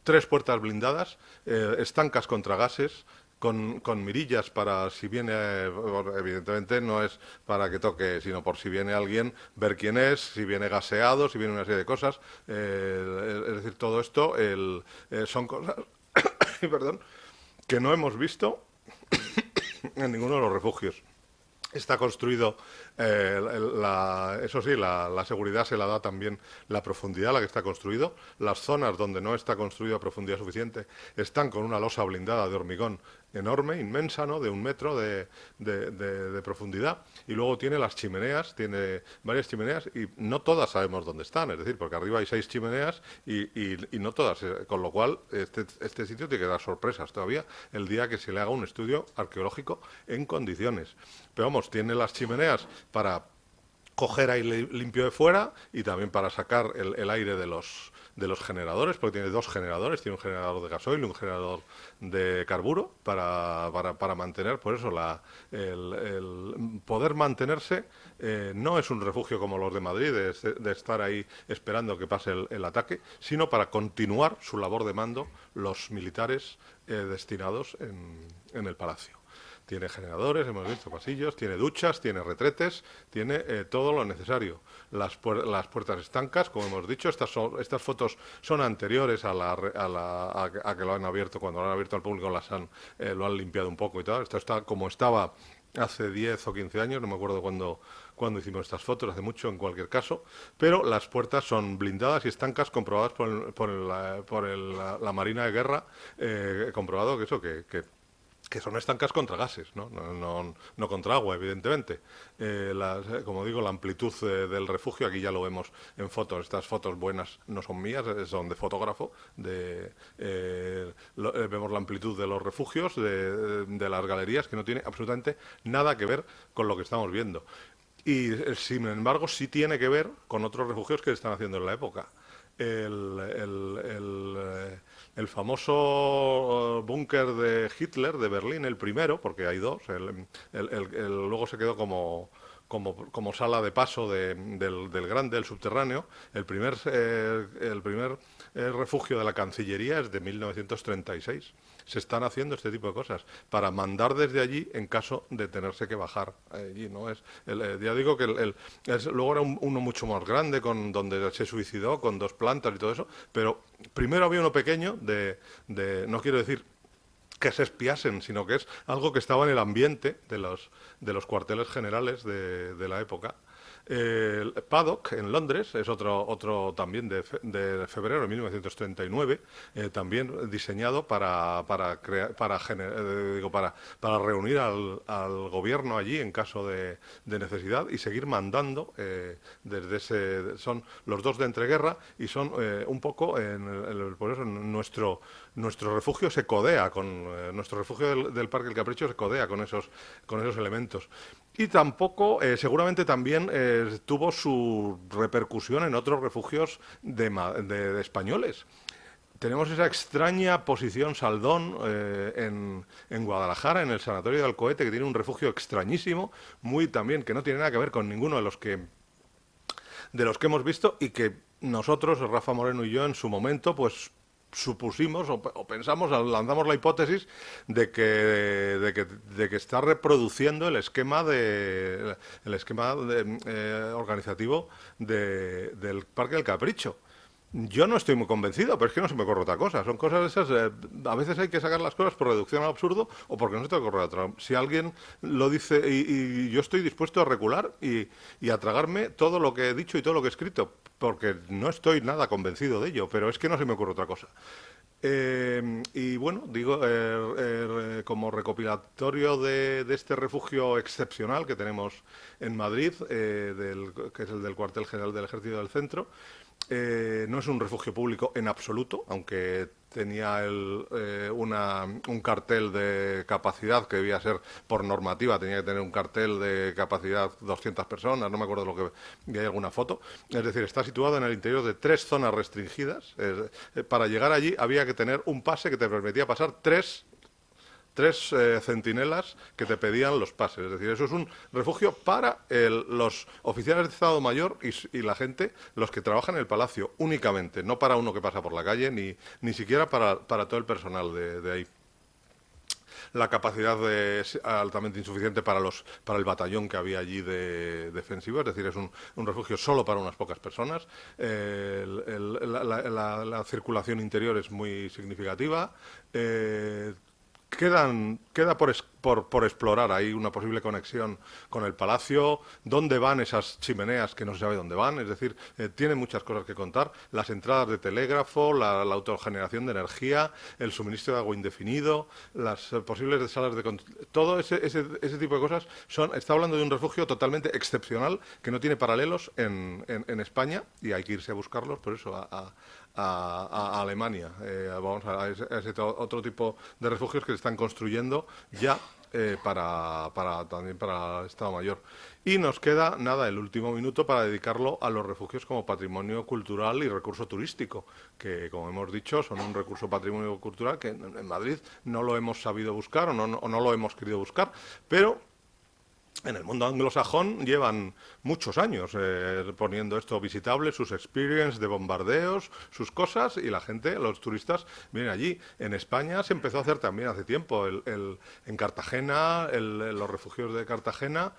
Speaker 2: 3 puertas blindadas, estancas contra gases, con mirillas para si viene, evidentemente no es para que toque, sino por si viene alguien, ver quién es, si viene gaseado, si viene una serie de cosas. Es decir, todo esto son cosas perdón, que no hemos visto en ninguno de los refugios. Está construido, eso sí, la seguridad se la da también la profundidad a la que está construido. Las zonas donde no está construido a profundidad suficiente están con una losa blindada de hormigón enorme, inmensa, ¿no?, de 1 metro de profundidad. Y luego tiene las chimeneas, tiene varias chimeneas y no todas sabemos dónde están. Es decir, porque arriba hay 6 chimeneas y no todas. Con lo cual, este sitio tiene que dar sorpresas todavía el día que se le haga un estudio arqueológico en condiciones. Pero vamos, tiene las chimeneas para coger aire limpio de fuera y también para sacar el aire de los generadores, porque tiene 2 generadores, tiene un generador de gasoil y un generador de carburo para mantener, por eso el poder mantenerse. No es un refugio como los de Madrid, de estar ahí esperando que pase el ataque, sino para continuar su labor de mando los militares destinados en el palacio. Tiene generadores, hemos visto pasillos, tiene duchas, tiene retretes, tiene todo lo necesario. Las puertas estancas, como hemos dicho, estas fotos son anteriores a que lo han abierto. Cuando lo han abierto al público lo han limpiado un poco y tal. Esto está como estaba hace 10 o 15 años, no me acuerdo cuando hicimos estas fotos, hace mucho en cualquier caso, pero las puertas son blindadas y estancas, comprobadas por la Marina de Guerra, comprobado que son estancas contra gases, no contra agua, evidentemente. Como digo, la amplitud del refugio, aquí ya lo vemos en fotos. Estas fotos buenas no son mías, son de fotógrafo. Vemos la amplitud de los refugios, de las galerías, que no tiene absolutamente nada que ver con lo que estamos viendo. Y, sin embargo, sí tiene que ver con otros refugios que se están haciendo en la época. El famoso búnker de Hitler de Berlín, el primero, porque hay 2, luego se quedó como sala de paso del grande, el subterráneo. El primer refugio de la Cancillería es de 1936. Se están haciendo este tipo de cosas para mandar desde allí en caso de tenerse que bajar allí. Ya digo que luego era uno mucho más grande, donde se suicidó, con 2 plantas y todo eso, pero primero había uno pequeño no quiero decir que se espiasen, sino que es algo que estaba en el ambiente de los cuarteles generales de la época. El Paddock, en Londres, es otro también de febrero de 1939, también diseñado para reunir al gobierno allí en caso de necesidad y seguir mandando desde ese. Son los 2 de entreguerra y son un poco, por eso nuestro refugio se codea nuestro refugio del Parque del Capricho se codea con esos elementos. Y tampoco, seguramente también tuvo su repercusión en otros refugios de españoles. Tenemos esa extraña posición Saldón en Guadalajara, en el Sanatorio de Alcohete, que tiene un refugio extrañísimo, muy también, que no tiene nada que ver con ninguno de los que hemos visto y que nosotros, Rafa Moreno y yo, en su momento, pues supusimos o pensamos, lanzamos la hipótesis de que está reproduciendo el esquema organizativo del Parque del Capricho. Yo no estoy muy convencido, pero es que no se me ocurre otra cosa. Son cosas esas, a veces hay que sacar las cosas por reducción al absurdo o porque no se te ocurre otra. Si alguien lo dice y yo estoy dispuesto a recular y a tragarme todo lo que he dicho y todo lo que he escrito, porque no estoy nada convencido de ello, pero es que no se me ocurre otra cosa. Y bueno, digo, como recopilatorio de este refugio excepcional que tenemos en Madrid, que es el del cuartel general del Ejército del Centro, no es un refugio público en absoluto, aunque tenía un cartel de capacidad que debía ser por normativa, tenía que tener un cartel de capacidad 200 personas, no me acuerdo lo que, y hay alguna foto. Es decir, está situado en el interior de 3 zonas restringidas. Para llegar allí había que tener un pase que te permitía pasar tres centinelas que te pedían los pases. Es decir, eso es un refugio para los oficiales de Estado Mayor y la gente, los que trabajan en el Palacio, únicamente, no para uno que pasa por la calle, ni siquiera para todo el personal de ahí. La capacidad es altamente insuficiente para el batallón que había allí de defensivo, es decir, es un refugio solo para unas pocas personas. La circulación interior es muy significativa. Queda por explorar ahí una posible conexión con el palacio, dónde van esas chimeneas que no se sabe dónde van, es decir, tiene muchas cosas que contar, las entradas de telégrafo, la autogeneración de energía, el suministro de agua indefinido, las posibles salas de todo ese tipo de cosas está hablando de un refugio totalmente excepcional que no tiene paralelos en España y hay que irse a buscarlos, por eso a Alemania, vamos a ese otro tipo de refugios que se están construyendo ya también para el Estado Mayor. Y nos queda, nada, el último minuto para dedicarlo a los refugios como patrimonio cultural y recurso turístico, que, como hemos dicho, son un recurso patrimonio cultural que en Madrid no lo hemos sabido buscar o no lo hemos querido buscar, pero en el mundo anglosajón llevan muchos años poniendo esto visitable, sus experiences de bombardeos, sus cosas, y la gente, los turistas, vienen allí. En España se empezó a hacer también hace tiempo. En Cartagena, los refugios de Cartagena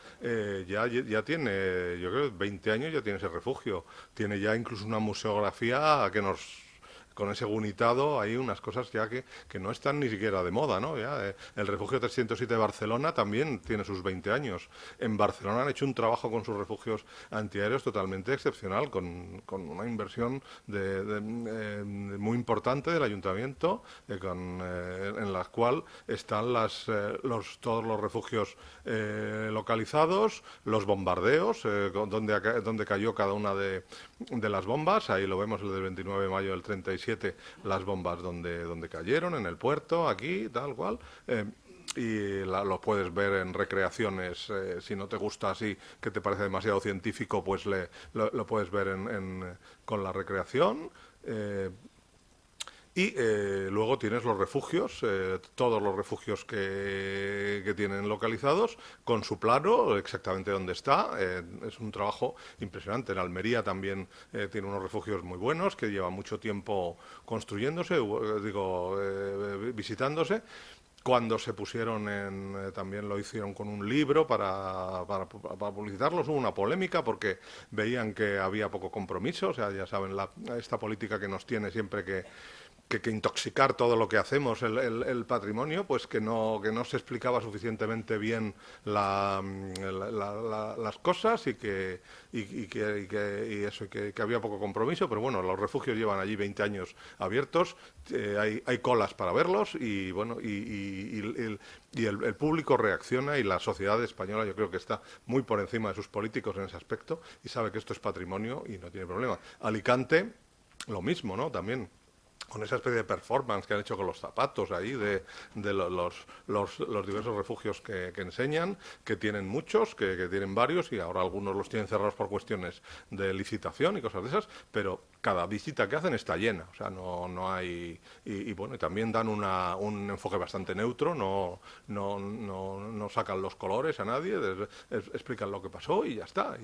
Speaker 2: ya tiene, yo creo, 20 años ya tiene ese refugio. Tiene ya incluso una museografía con ese gunitado, hay unas cosas ya que no están ni siquiera de moda, ¿no? Ya, el refugio 307 de Barcelona también tiene sus 20 años. En Barcelona han hecho un trabajo con sus refugios antiaéreos totalmente excepcional, con una inversión muy importante del ayuntamiento, en la cual están todos los refugios localizados, los bombardeos, donde cayó cada una de las bombas, ahí lo vemos, el del 29 de mayo del 37, las bombas donde cayeron, en el puerto, aquí, tal cual. Y lo puedes ver en recreaciones, si no te gusta así, que te parece demasiado científico, pues lo puedes ver con la recreación. Y luego tienes los refugios, todos los refugios que tienen localizados, con su plano, exactamente dónde está. Es un trabajo impresionante. En Almería también tiene unos refugios muy buenos, que llevan mucho tiempo construyéndose, visitándose. Cuando se pusieron también lo hicieron con un libro para publicitarlos, hubo una polémica porque veían que había poco compromiso, o sea, ya saben, esta política que nos tiene siempre que intoxicar todo lo que hacemos, el patrimonio, pues que no se explicaba suficientemente bien las cosas y que había poco compromiso, pero bueno, los refugios llevan allí 20 años abiertos, hay colas para verlos y bueno, el público reacciona y la sociedad española yo creo que está muy por encima de sus políticos en ese aspecto y sabe que esto es patrimonio y no tiene problema. Alicante, lo mismo, ¿no? También, con esa especie de performance que han hecho con los zapatos ahí, de los diversos refugios que enseñan, que tienen muchos, que tienen varios, y ahora algunos los tienen cerrados por cuestiones de licitación y cosas de esas, pero cada visita que hacen está llena, o sea, no hay... Y bueno, y también dan un enfoque bastante neutro, no sacan los colores a nadie, explican lo que pasó y ya está,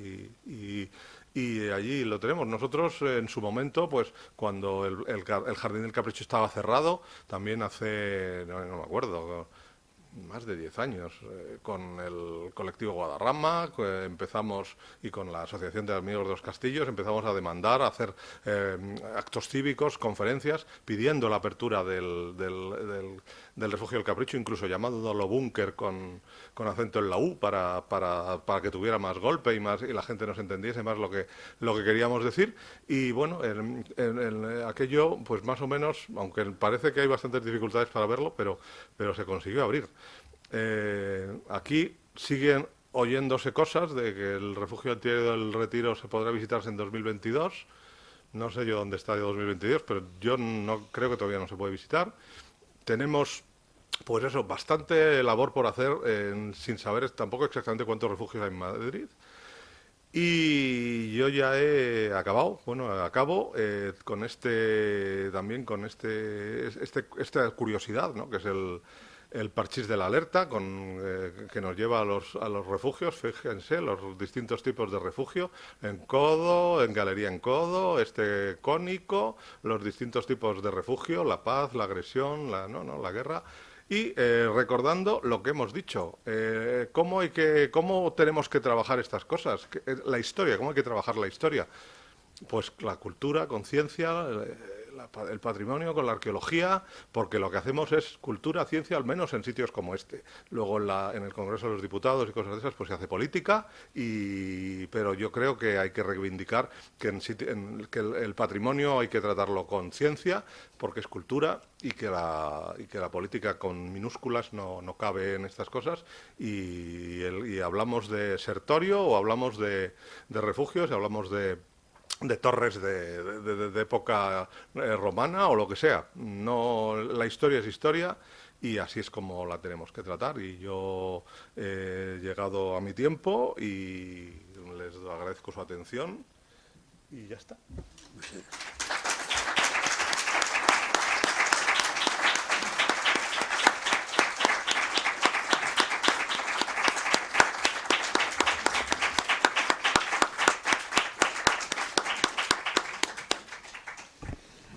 Speaker 2: y allí lo tenemos. Nosotros en su momento, pues cuando el Jardín del Capricho estaba cerrado, también hace, no me acuerdo, más de 10 años, con el colectivo Guadarrama, empezamos, y con la Asociación de Amigos de los Castillos, empezamos a demandar, a hacer actos cívicos, conferencias, pidiendo la apertura del del refugio del Capricho, incluso llamándolo búnker con acento en la U para que tuviera más golpe y la gente nos entendiese más lo que queríamos decir. Y bueno, aquello, pues más o menos, aunque parece que hay bastantes dificultades para verlo, pero se consiguió abrir. Aquí siguen oyéndose cosas de que el refugio antiaéreo del Retiro se podrá visitarse en 2022. No sé yo dónde está de 2022, pero yo no creo que todavía no se puede visitar. Tenemos, pues eso, bastante labor por hacer sin saber tampoco exactamente cuántos refugios hay en Madrid. Y yo ya he acabado, bueno, acabo con esta curiosidad, ¿no? Que es el parchís de la alerta, que nos lleva a los refugios. Fíjense, los distintos tipos de refugio, en codo, en galería en codo, este cónico, los distintos tipos de refugio, la paz, la agresión, la guerra. Y recordando lo que hemos dicho, cómo tenemos que trabajar estas cosas, la historia, cómo hay que trabajar la historia. Pues la cultura, conciencia, el patrimonio, con la arqueología, porque lo que hacemos es cultura, ciencia, al menos en sitios como este. Luego en el Congreso de los Diputados y cosas de esas, pues se hace política, pero yo creo que hay que reivindicar que el patrimonio hay que tratarlo con ciencia, porque es cultura, y que la política con minúsculas no cabe en estas cosas, y hablamos de sertorio o hablamos de refugios, y hablamos de torres de época romana o lo que sea. No, la historia es historia y así es como la tenemos que tratar. Y yo he llegado a mi tiempo y les agradezco su atención y ya está.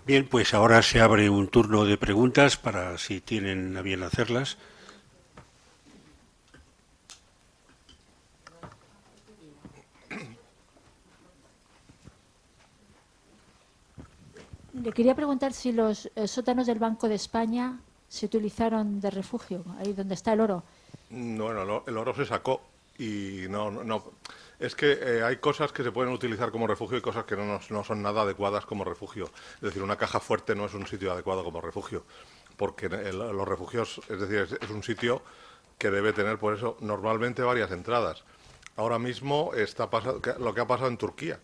Speaker 1: Bien, pues ahora se abre un turno de preguntas para si tienen a bien hacerlas.
Speaker 3: Le quería preguntar si los sótanos del Banco de España se utilizaron de refugio, ahí donde está el oro.
Speaker 2: Bueno, el oro se sacó y no. Es que hay cosas que se pueden utilizar como refugio y cosas que no son nada adecuadas como refugio. Es decir, una caja fuerte no es un sitio adecuado como refugio, porque los refugios, es decir, es un sitio que debe tener, por eso, normalmente varias entradas. Ahora mismo lo que ha pasado en Turquía.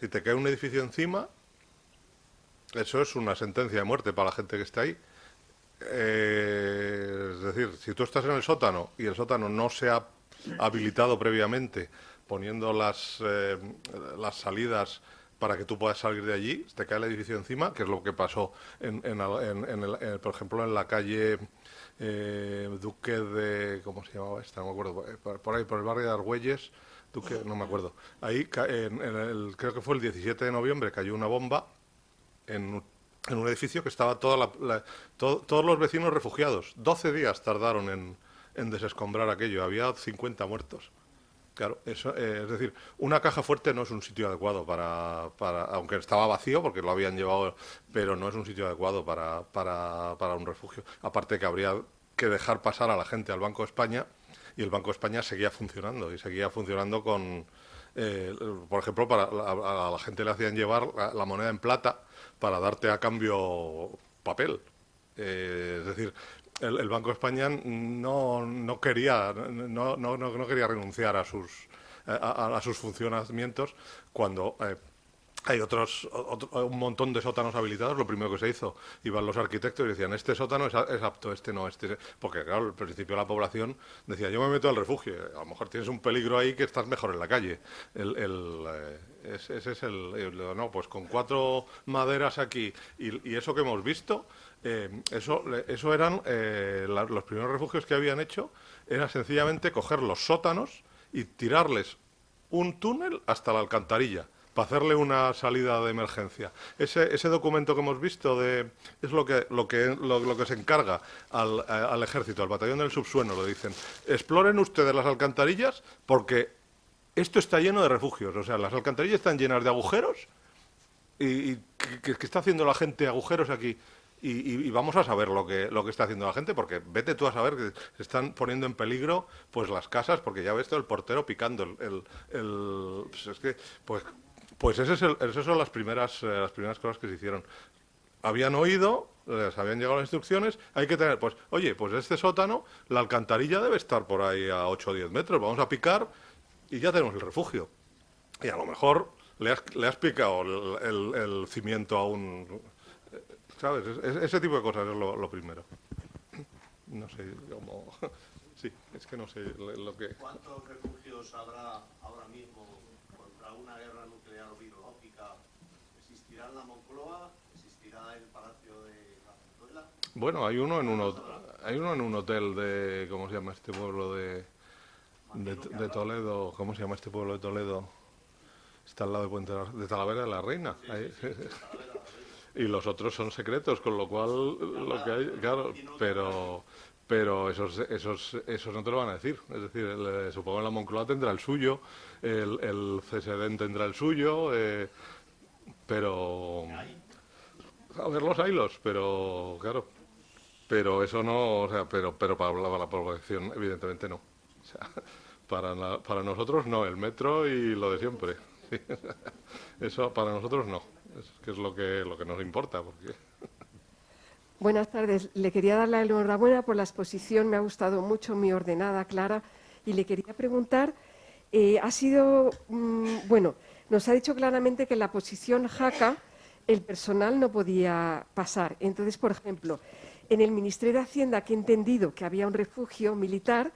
Speaker 2: Si te cae un edificio encima, eso es una sentencia de muerte para la gente que está ahí. Es decir, si tú estás en el sótano y el sótano no se ha habilitado previamente poniendo las salidas para que tú puedas salir de allí, te cae el edificio encima, que es lo que pasó, por ejemplo, en la calle Duque de... ¿Cómo se llamaba esta? No me acuerdo. Por ahí, por el barrio de Argüelles, Duque, no me acuerdo. Ahí, creo que fue el 17 de noviembre, cayó una bomba en un edificio que estaba todos los vecinos refugiados. 12 días tardaron en desescombrar aquello. Había 50 muertos. Claro, eso, es decir, una caja fuerte no es un sitio adecuado aunque estaba vacío porque lo habían llevado, pero no es un sitio adecuado para un refugio. Aparte que habría que dejar pasar a la gente al Banco de España, y el Banco de España seguía funcionando, y seguía funcionando con, por ejemplo, a la gente le hacían llevar la moneda en plata para darte a cambio papel. Es decir, el Banco de España no quería renunciar a sus funcionamientos cuando hay un montón de sótanos habilitados. Lo primero que se hizo, iban los arquitectos y decían, este sótano es apto, este no, porque claro, al principio la población decía, yo me meto al refugio, a lo mejor tienes un peligro ahí que estás mejor en la calle. Ese es no, pues con 4 maderas aquí y eso que hemos visto, eso eran los primeros refugios que habían hecho, era sencillamente coger los sótanos y tirarles un túnel hasta la alcantarilla para hacerle una salida de emergencia. Ese documento que hemos visto es lo que se encarga al ejército, al batallón del subsuelo, le dicen, exploren ustedes las alcantarillas porque esto está lleno de refugios, o sea, las alcantarillas están llenas de agujeros y ¿qué está haciendo la gente agujeros aquí? y vamos a saber lo que está haciendo la gente, porque vete tú a saber que se están poniendo en peligro pues las casas, porque ya ves todo el portero picando pues es que pues esas son las primeras cosas que se hicieron. Habían oído, les habían llegado las instrucciones, hay que tener, pues, oye, pues este sótano, la alcantarilla debe estar por ahí a 8 o 10 metros, vamos a picar y ya tenemos el refugio. Y a lo mejor le has picado el cimiento a un... ¿Sabes? Ese tipo de cosas es lo primero. No sé cómo... Sí, es que no sé lo que...
Speaker 4: ¿Cuántos refugios habrá ahora mismo contra una guerra nuclear o biológica? ¿Existirá en la Moncloa? ¿Existirá en el Palacio de la Zarzuela?
Speaker 2: Bueno, hay uno en un hotel de... ¿Cómo se llama este pueblo de Toledo? ¿Cómo se llama este pueblo de Toledo? Está al lado de de Talavera de la Reina. Sí, ahí. Sí, sí. Y los otros son secretos, con lo cual lo que hay, claro, pero esos no te lo van a decir. Es decir, supongo que la Moncloa tendrá el suyo, el CSD tendrá el suyo, pero... A ver, los haylos, pero claro, pero eso no, o sea, pero para la población evidentemente no. O sea, para nosotros no, el metro y lo de siempre. Sí. Eso para nosotros no, que es lo que nos importa. Porque...
Speaker 5: Buenas tardes. Le quería dar la enhorabuena por la exposición, me ha gustado mucho, muy ordenada, clara, y le quería preguntar, nos ha dicho claramente que en la posición Jaca el personal no podía pasar. Entonces, por ejemplo, en el Ministerio de Hacienda, que he entendido que había un refugio militar,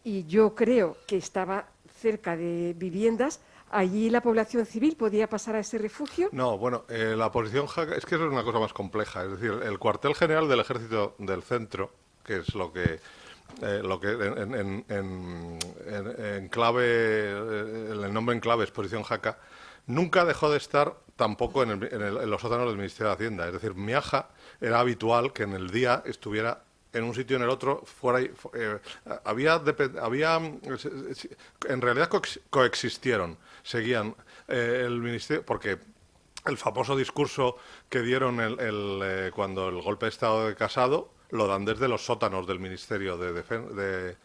Speaker 5: y yo creo que estaba cerca de viviendas, ¿allí la población civil podía pasar a ese refugio?
Speaker 2: No, bueno, la posición Jaca, es que eso es una cosa más compleja. Es decir, el cuartel general del Ejército del Centro, que es lo que en clave, el nombre en clave es posición Jaca, nunca dejó de estar tampoco en los sótanos del Ministerio de Hacienda. Es decir, Miaja era habitual que en el día estuviera en un sitio o en el otro, en realidad coexistieron, seguían el ministerio, porque el famoso discurso que dieron cuando el golpe de Estado de Casado lo dan desde los sótanos del Ministerio del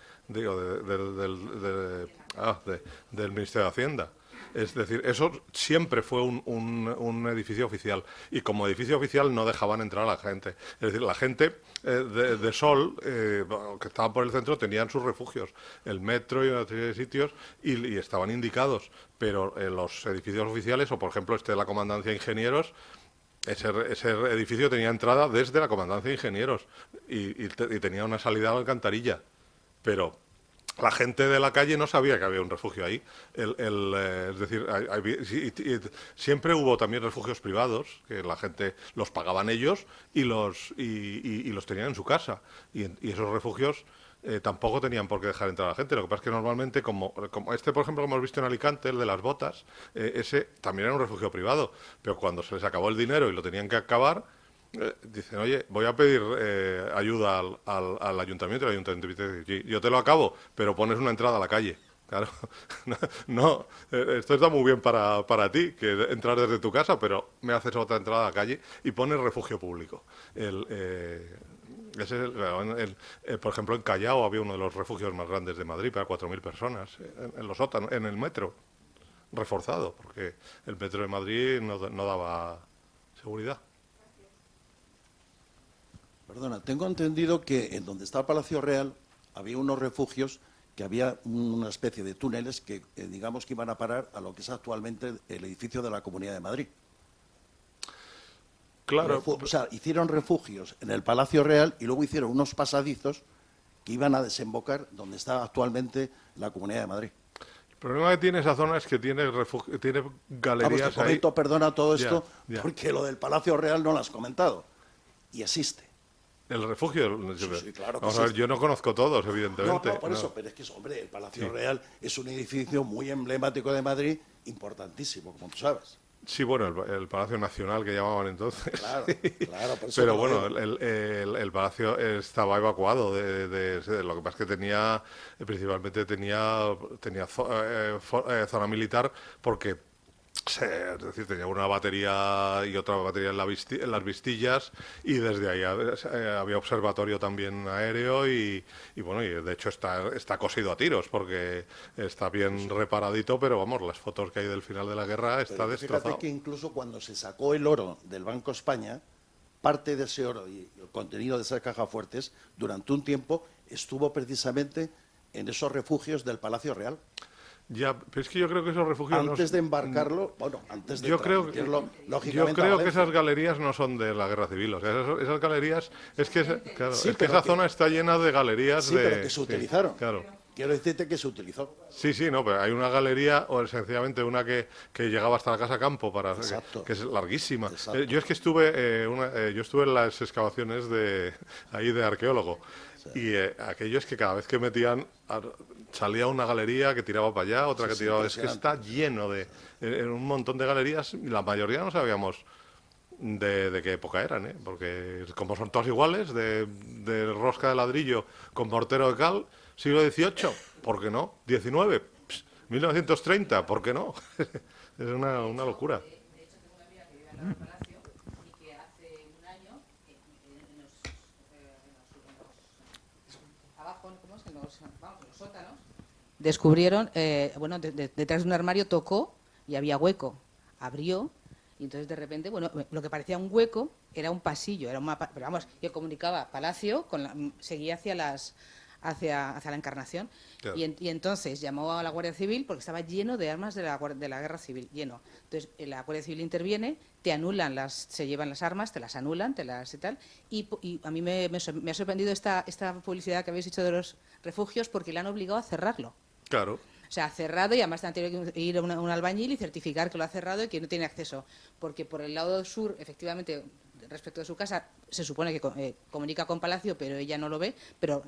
Speaker 2: Ministerio de Hacienda. Es decir, eso siempre fue un edificio oficial, y como edificio oficial no dejaban entrar a la gente. Es decir, la gente de Sol, que estaba por el centro, tenían sus refugios, el metro y una serie de sitios, y estaban indicados, pero en los edificios oficiales, o por ejemplo este de la Comandancia de Ingenieros, ese edificio tenía entrada desde la Comandancia de Ingenieros y tenía una salida a la alcantarilla, pero... La gente de la calle no sabía que había un refugio ahí. Es decir, siempre hubo también refugios privados, que la gente los pagaban ellos y los tenían en su casa. Y esos refugios tampoco tenían por qué dejar entrar a la gente. Lo que pasa es que normalmente, como este, por ejemplo, que hemos visto en Alicante, el de las botas, ese también era un refugio privado. Pero cuando se les acabó el dinero y lo tenían que acabar... dicen, oye, voy a pedir ayuda al ayuntamiento, y el ayuntamiento dice, yo te lo acabo, pero pones una entrada a la calle. Claro, no, esto está muy bien para ti, que entrar desde tu casa, pero me haces otra entrada a la calle y pones refugio público. Por ejemplo, en Callao había uno de los refugios más grandes de Madrid para 4.000 personas, en los sótanos, en el metro, reforzado, porque el metro de Madrid no daba seguridad.
Speaker 4: Perdona, tengo entendido que en donde está el Palacio Real había unos refugios, que había una especie de túneles que digamos que iban a parar a lo que es actualmente el edificio de la Comunidad de Madrid.
Speaker 2: Claro.
Speaker 4: O sea, hicieron refugios en el Palacio Real y luego hicieron unos pasadizos que iban a desembocar donde está actualmente la Comunidad de Madrid.
Speaker 2: El problema que tiene esa zona es que tiene galerías
Speaker 4: Vamos, te comento,
Speaker 2: ahí.
Speaker 4: perdona todo esto,
Speaker 2: ya.
Speaker 4: porque lo del Palacio Real no lo has comentado. Y existe.
Speaker 2: El refugio.
Speaker 4: Sí, claro que
Speaker 2: Vamos a ver,
Speaker 4: existe.
Speaker 2: yo no conozco todos, evidentemente.
Speaker 4: No, por eso, pero es que, hombre, el Palacio Real es un edificio muy emblemático de Madrid, importantísimo, como tú sabes.
Speaker 2: Sí, bueno, el Palacio Nacional que llamaban entonces.
Speaker 4: Claro, claro. Por eso
Speaker 2: Pero
Speaker 4: te lo
Speaker 2: bueno,
Speaker 4: digo.
Speaker 2: el palacio estaba evacuado. Lo que pasa es que principalmente tenía zona militar, porque Sí, es decir, tenía una batería y otra batería en en las vistillas, y desde ahí había observatorio también aéreo y bueno, y de hecho está cosido a tiros porque está bien reparadito, pero vamos, las fotos que hay del final de la guerra está
Speaker 4: Pero
Speaker 2: destrozado.
Speaker 4: fíjate que incluso cuando se sacó el oro del Banco España, parte de ese oro y el contenido de esas cajas fuertes, durante un tiempo estuvo precisamente en esos refugios del Palacio Real.
Speaker 2: Ya, pero es que yo creo que esos refugios
Speaker 4: Antes de embarcarlo, bueno, antes de
Speaker 2: yo creo,
Speaker 4: transmitirlo,
Speaker 2: yo
Speaker 4: lógicamente, a
Speaker 2: creo que
Speaker 4: Valencia.
Speaker 2: esas galerías no son de la guerra civil. O sea, esas galerías, claro,
Speaker 4: Sí,
Speaker 2: es que
Speaker 4: pero
Speaker 2: esa
Speaker 4: que-
Speaker 2: zona está llena de galerías
Speaker 4: Sí, pero que se
Speaker 2: sí,
Speaker 4: utilizaron.
Speaker 2: claro.
Speaker 4: Quiero decirte que se utilizó.
Speaker 2: Sí, sí, no, pero hay una galería, o sencillamente una que llegaba hasta la Casa Campo,
Speaker 4: Exacto.
Speaker 2: que es larguísima.
Speaker 4: Exacto.
Speaker 2: Yo es que estuve, yo estuve en las excavaciones ahí de arqueólogo, y aquello es que cada vez que metían, salía una galería que tiraba para allá, otra
Speaker 4: Sí,
Speaker 2: que
Speaker 4: sí,
Speaker 2: tiraba, es que está
Speaker 4: impresionante.
Speaker 2: lleno en un montón de galerías, y la mayoría no sabíamos de qué época eran, ¿eh? Porque como son todas iguales, de rosca de ladrillo con mortero de cal, siglo XVIII, ¿por qué no? XIX, 1930, ¿por qué no? Es una locura.
Speaker 6: Abajo, ¿cómo es? Vamos, en los sótanos, descubrieron, bueno, detrás de un armario tocó y había hueco. Abrió y entonces de repente, bueno, lo que parecía un hueco era un pasillo, era un mapa, pero vamos, que comunicaba Palacio, seguía hacia la Encarnación.
Speaker 2: Claro.
Speaker 6: Y entonces llamó a la Guardia Civil porque estaba lleno de armas de la Guerra Civil, lleno. Entonces la Guardia Civil interviene, te anulan se llevan las armas, te las anulan, y tal. Y a mí me ha sorprendido esta publicidad que habéis hecho de los refugios porque le han obligado a cerrarlo.
Speaker 2: Claro.
Speaker 6: O sea, cerrado, y además han tenido que ir a un albañil y certificar que lo ha cerrado y que no tiene acceso. Porque por el lado sur, efectivamente, respecto de su casa, se supone que comunica con Palacio, pero ella no lo ve, pero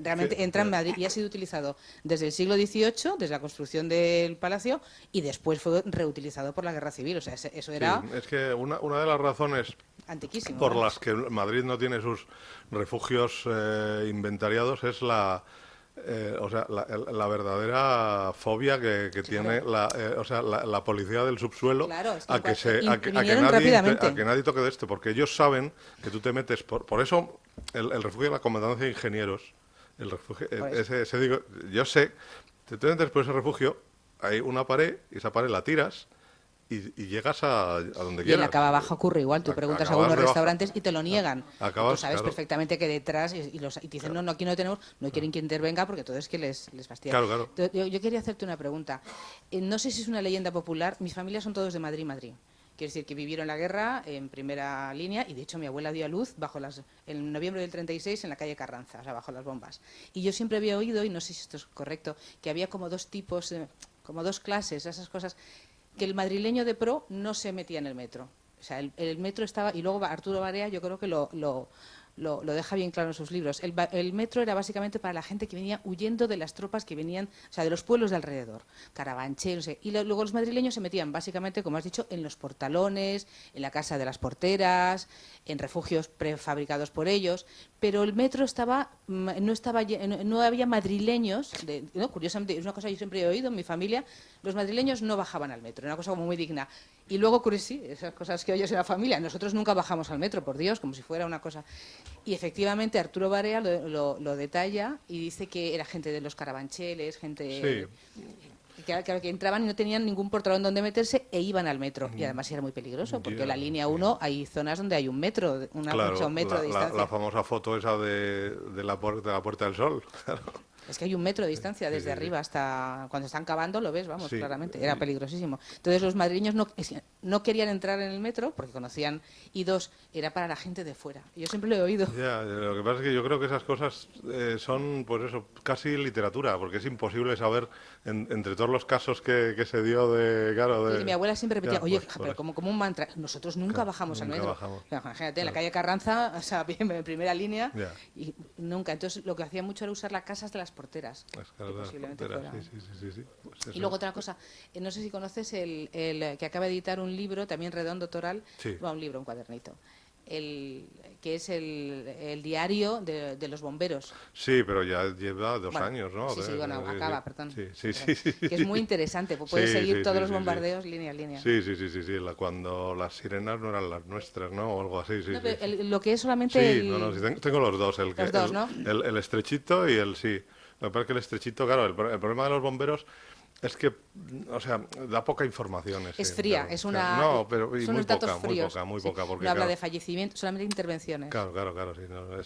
Speaker 6: realmente
Speaker 2: Sí,
Speaker 6: entra en
Speaker 2: claro.
Speaker 6: Madrid y ha sido utilizado desde el siglo XVIII, desde la construcción del Palacio, y después fue reutilizado por la Guerra Civil. O sea, eso era
Speaker 2: Sí, es que una de las razones
Speaker 6: antiquísimo.
Speaker 2: por
Speaker 6: vamos.
Speaker 2: las que Madrid no tiene sus refugios inventariados es o sea, la verdadera fobia que tiene o sea, la policía del subsuelo
Speaker 6: Claro, es que
Speaker 2: a que
Speaker 6: vinieron rápidamente.
Speaker 2: a que nadie toque de esto, porque ellos saben que tú te metes por eso el refugio de la Comandancia de Ingenieros, el refugio,
Speaker 6: Por eso.
Speaker 2: ese digo, yo sé, te metes por ese refugio, hay una pared y esa pared la tiras y llegas a donde
Speaker 6: Y en
Speaker 2: quieras.
Speaker 6: la cava baja ocurre igual. Tú preguntas a
Speaker 2: Acabas
Speaker 6: algunos
Speaker 2: debajo.
Speaker 6: restaurantes y te lo niegan.
Speaker 2: Acabas,
Speaker 6: Tú sabes
Speaker 2: claro.
Speaker 6: perfectamente que detrás, y te dicen, no, aquí no tenemos, no quieren que intervenga porque todo es que les fastidia.
Speaker 2: Claro, claro.
Speaker 6: Entonces, yo quería hacerte una pregunta. No sé si es una leyenda popular. Mis familias son todos de Madrid, Madrid. Quiere decir que vivieron la guerra en primera línea y de hecho mi abuela dio a luz en noviembre del 36 en la calle Carranza, o sea, bajo las bombas. Y yo siempre había oído, y no sé si esto es correcto, que había como dos tipos, como dos clases, esas cosas, que el madrileño de pro no se metía en el metro. O sea, el metro estaba, y luego Arturo Barea yo creo que lo deja bien claro en sus libros. El metro era básicamente para la gente que venía huyendo de las tropas que venían, o sea, de los pueblos de alrededor, Carabanchel, no sé. Y luego los madrileños se metían básicamente, como has dicho, en los portalones, en la casa de las porteras, en refugios prefabricados por ellos, pero el metro no había madrileños, no, curiosamente, es una cosa que yo siempre he oído en mi familia, los madrileños no bajaban al metro, era una cosa como muy digna. Y luego, sí, esas cosas que oyes en la familia, nosotros nunca bajamos al metro, por Dios, como si fuera una cosa. Y efectivamente Arturo Barea lo detalla y dice que era gente de los Carabancheles, gente que entraban y no tenían ningún portalón donde meterse e iban al metro. Y además era muy peligroso, porque
Speaker 2: Ya,
Speaker 6: la línea 1 hay zonas donde hay un metro,
Speaker 2: Claro,
Speaker 6: un metro de distancia.
Speaker 2: la famosa foto esa de la Puerta del Sol. Claro.
Speaker 6: Es que hay un metro de distancia desde
Speaker 2: sí.
Speaker 6: arriba hasta cuando están cavando, lo ves, vamos,
Speaker 2: Sí.
Speaker 6: claramente. Era peligrosísimo. Entonces los madrileños no querían entrar en el metro porque conocían, y dos, era para la gente de fuera. Yo siempre lo he oído.
Speaker 2: Ya, lo que pasa es que yo creo que esas cosas son, pues eso, casi literatura, porque es imposible saber entre todos los casos que se dio
Speaker 6: Y mi abuela siempre repetía,
Speaker 2: Ya,
Speaker 6: oye,
Speaker 2: pues,
Speaker 6: pero como un mantra, nosotros nunca bajamos al
Speaker 2: nunca
Speaker 6: metro.
Speaker 2: bajamos.
Speaker 6: Imagínate, en la calle Carranza, o sea, en primera línea,
Speaker 2: Ya.
Speaker 6: y nunca. Entonces lo que hacía mucho era usar las casas de las porteras.
Speaker 2: Es
Speaker 6: que
Speaker 2: claro,
Speaker 6: posiblemente
Speaker 2: frontera,
Speaker 6: fueran.
Speaker 2: sí. Pues
Speaker 6: Y
Speaker 2: eso.
Speaker 6: luego otra cosa, no sé si conoces el que acaba de editar un libro, también redondo, Toral,
Speaker 2: Sí.
Speaker 6: un libro, un cuadernito, que es el diario de los bomberos.
Speaker 2: Sí, pero ya lleva 2
Speaker 6: Bueno,
Speaker 2: años, ¿no?
Speaker 6: Sí, bueno, acaba, perdón.
Speaker 2: Sí.
Speaker 6: Que es muy interesante, puedes
Speaker 2: Sí,
Speaker 6: seguir
Speaker 2: sí,
Speaker 6: todos
Speaker 2: sí,
Speaker 6: los
Speaker 2: sí,
Speaker 6: bombardeos línea a línea.
Speaker 2: Sí, cuando las sirenas no eran las nuestras, ¿no? O algo así, sí.
Speaker 6: No, pero
Speaker 2: Sí.
Speaker 6: lo que es solamente
Speaker 2: Sí, no, sí, tengo los dos,
Speaker 6: Los dos, ¿no?
Speaker 2: el estrechito y el sí. Lo que pasa es que el estrechito, claro, el problema de los bomberos es que, o sea, da poca información.
Speaker 6: Es fría,
Speaker 2: claro.
Speaker 6: es una.
Speaker 2: No, pero y
Speaker 6: son
Speaker 2: muy
Speaker 6: unos datos
Speaker 2: poca,
Speaker 6: fríos.
Speaker 2: muy
Speaker 6: Sí,
Speaker 2: poca, porque
Speaker 6: no habla
Speaker 2: claro,
Speaker 6: de fallecimiento, solamente de intervenciones.
Speaker 2: Claro, sí, no,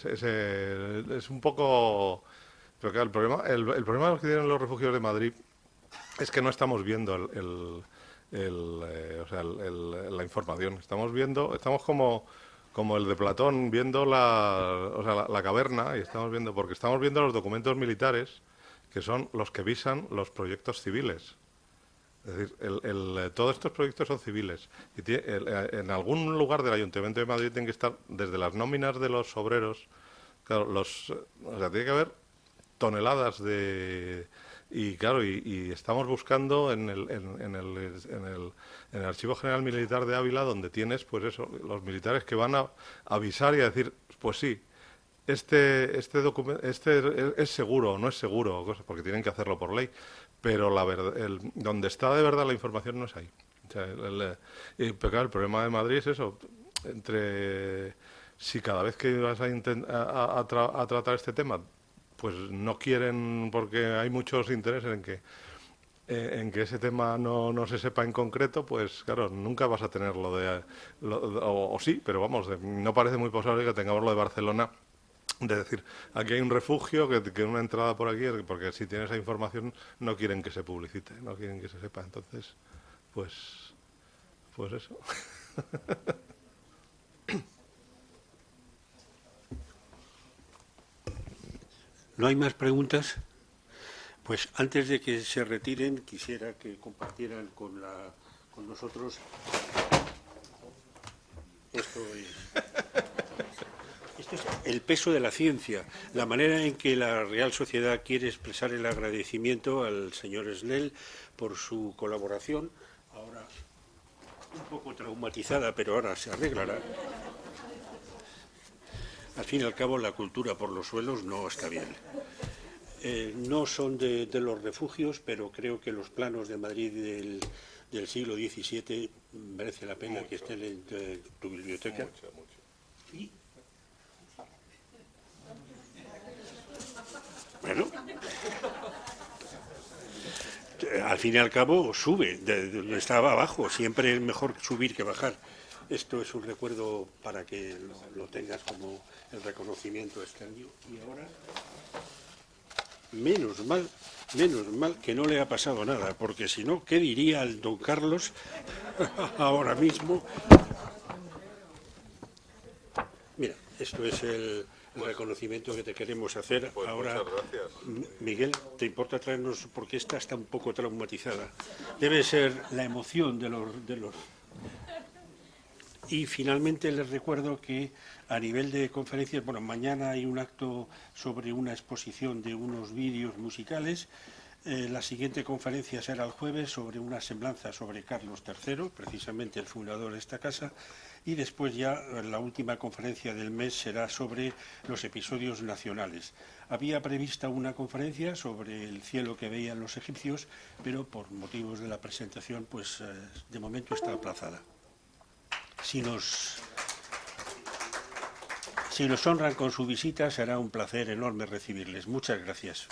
Speaker 2: es un poco. Pero claro, el problema que tienen los refugios de Madrid es que no estamos viendo la información. Estamos como el de Platón viendo la caverna, y porque estamos viendo los documentos militares, que son los que visan los proyectos civiles. Es decir, todos estos proyectos son civiles. Y en algún lugar del Ayuntamiento de Madrid tienen que estar, desde las nóminas de los obreros, claro, o sea, tiene que haber toneladas de... Y claro, y estamos buscando en el Archivo General Militar de Ávila, donde tienes, pues eso, los militares que van a avisar y a decir, pues sí, este documento es seguro o no es seguro, porque tienen que hacerlo por ley, pero la verdad, donde está de verdad la información no es ahí. O sea, pero claro, el problema de Madrid es eso, si cada vez que vas a tratar este tema, pues no quieren, porque hay muchos intereses en que ese tema no se sepa en concreto, pues claro, nunca vas a tener o sí, pero vamos, no parece muy posible que tengamos lo de Barcelona, de decir, aquí hay un refugio, que una entrada por aquí, porque si tienes esa información no quieren que se publicite, no quieren que se sepa, entonces, pues eso.
Speaker 1: ¿No hay más preguntas? Pues antes de que se retiren, quisiera que compartieran con nosotros. Esto es el peso de la ciencia, la manera en que la Real Sociedad quiere expresar el agradecimiento al señor Snell por su colaboración. Ahora un poco traumatizada, pero ahora se arreglará. Al fin y al cabo, la cultura por los suelos no está bien. No son de los refugios, pero creo que los planos de Madrid del siglo XVII merece la pena que estén en tu biblioteca. ¿Y? Bueno, al fin y al cabo sube, de donde estaba abajo, siempre es mejor subir que bajar. Esto es un recuerdo para que lo tengas como el reconocimiento este año. Y ahora, menos mal que no le ha pasado nada, porque si no, ¿qué diría el don Carlos ahora mismo? Mira, esto es el reconocimiento que te queremos hacer.
Speaker 2: Pues
Speaker 1: ahora,
Speaker 2: muchas gracias.
Speaker 1: Miguel, ¿te importa traernos? Porque esta está un poco traumatizada. Debe ser la emoción de los... Y finalmente les recuerdo que a nivel de conferencias, bueno, mañana hay un acto sobre una exposición de unos vídeos musicales. La siguiente conferencia será el jueves sobre una semblanza sobre Carlos III, precisamente el fundador de esta casa. Y después ya la última conferencia del mes será sobre los episodios nacionales. Había prevista una conferencia sobre el cielo que veían los egipcios, pero por motivos de la presentación, pues de momento está aplazada. Si nos honran con su visita, será un placer enorme recibirles. Muchas gracias.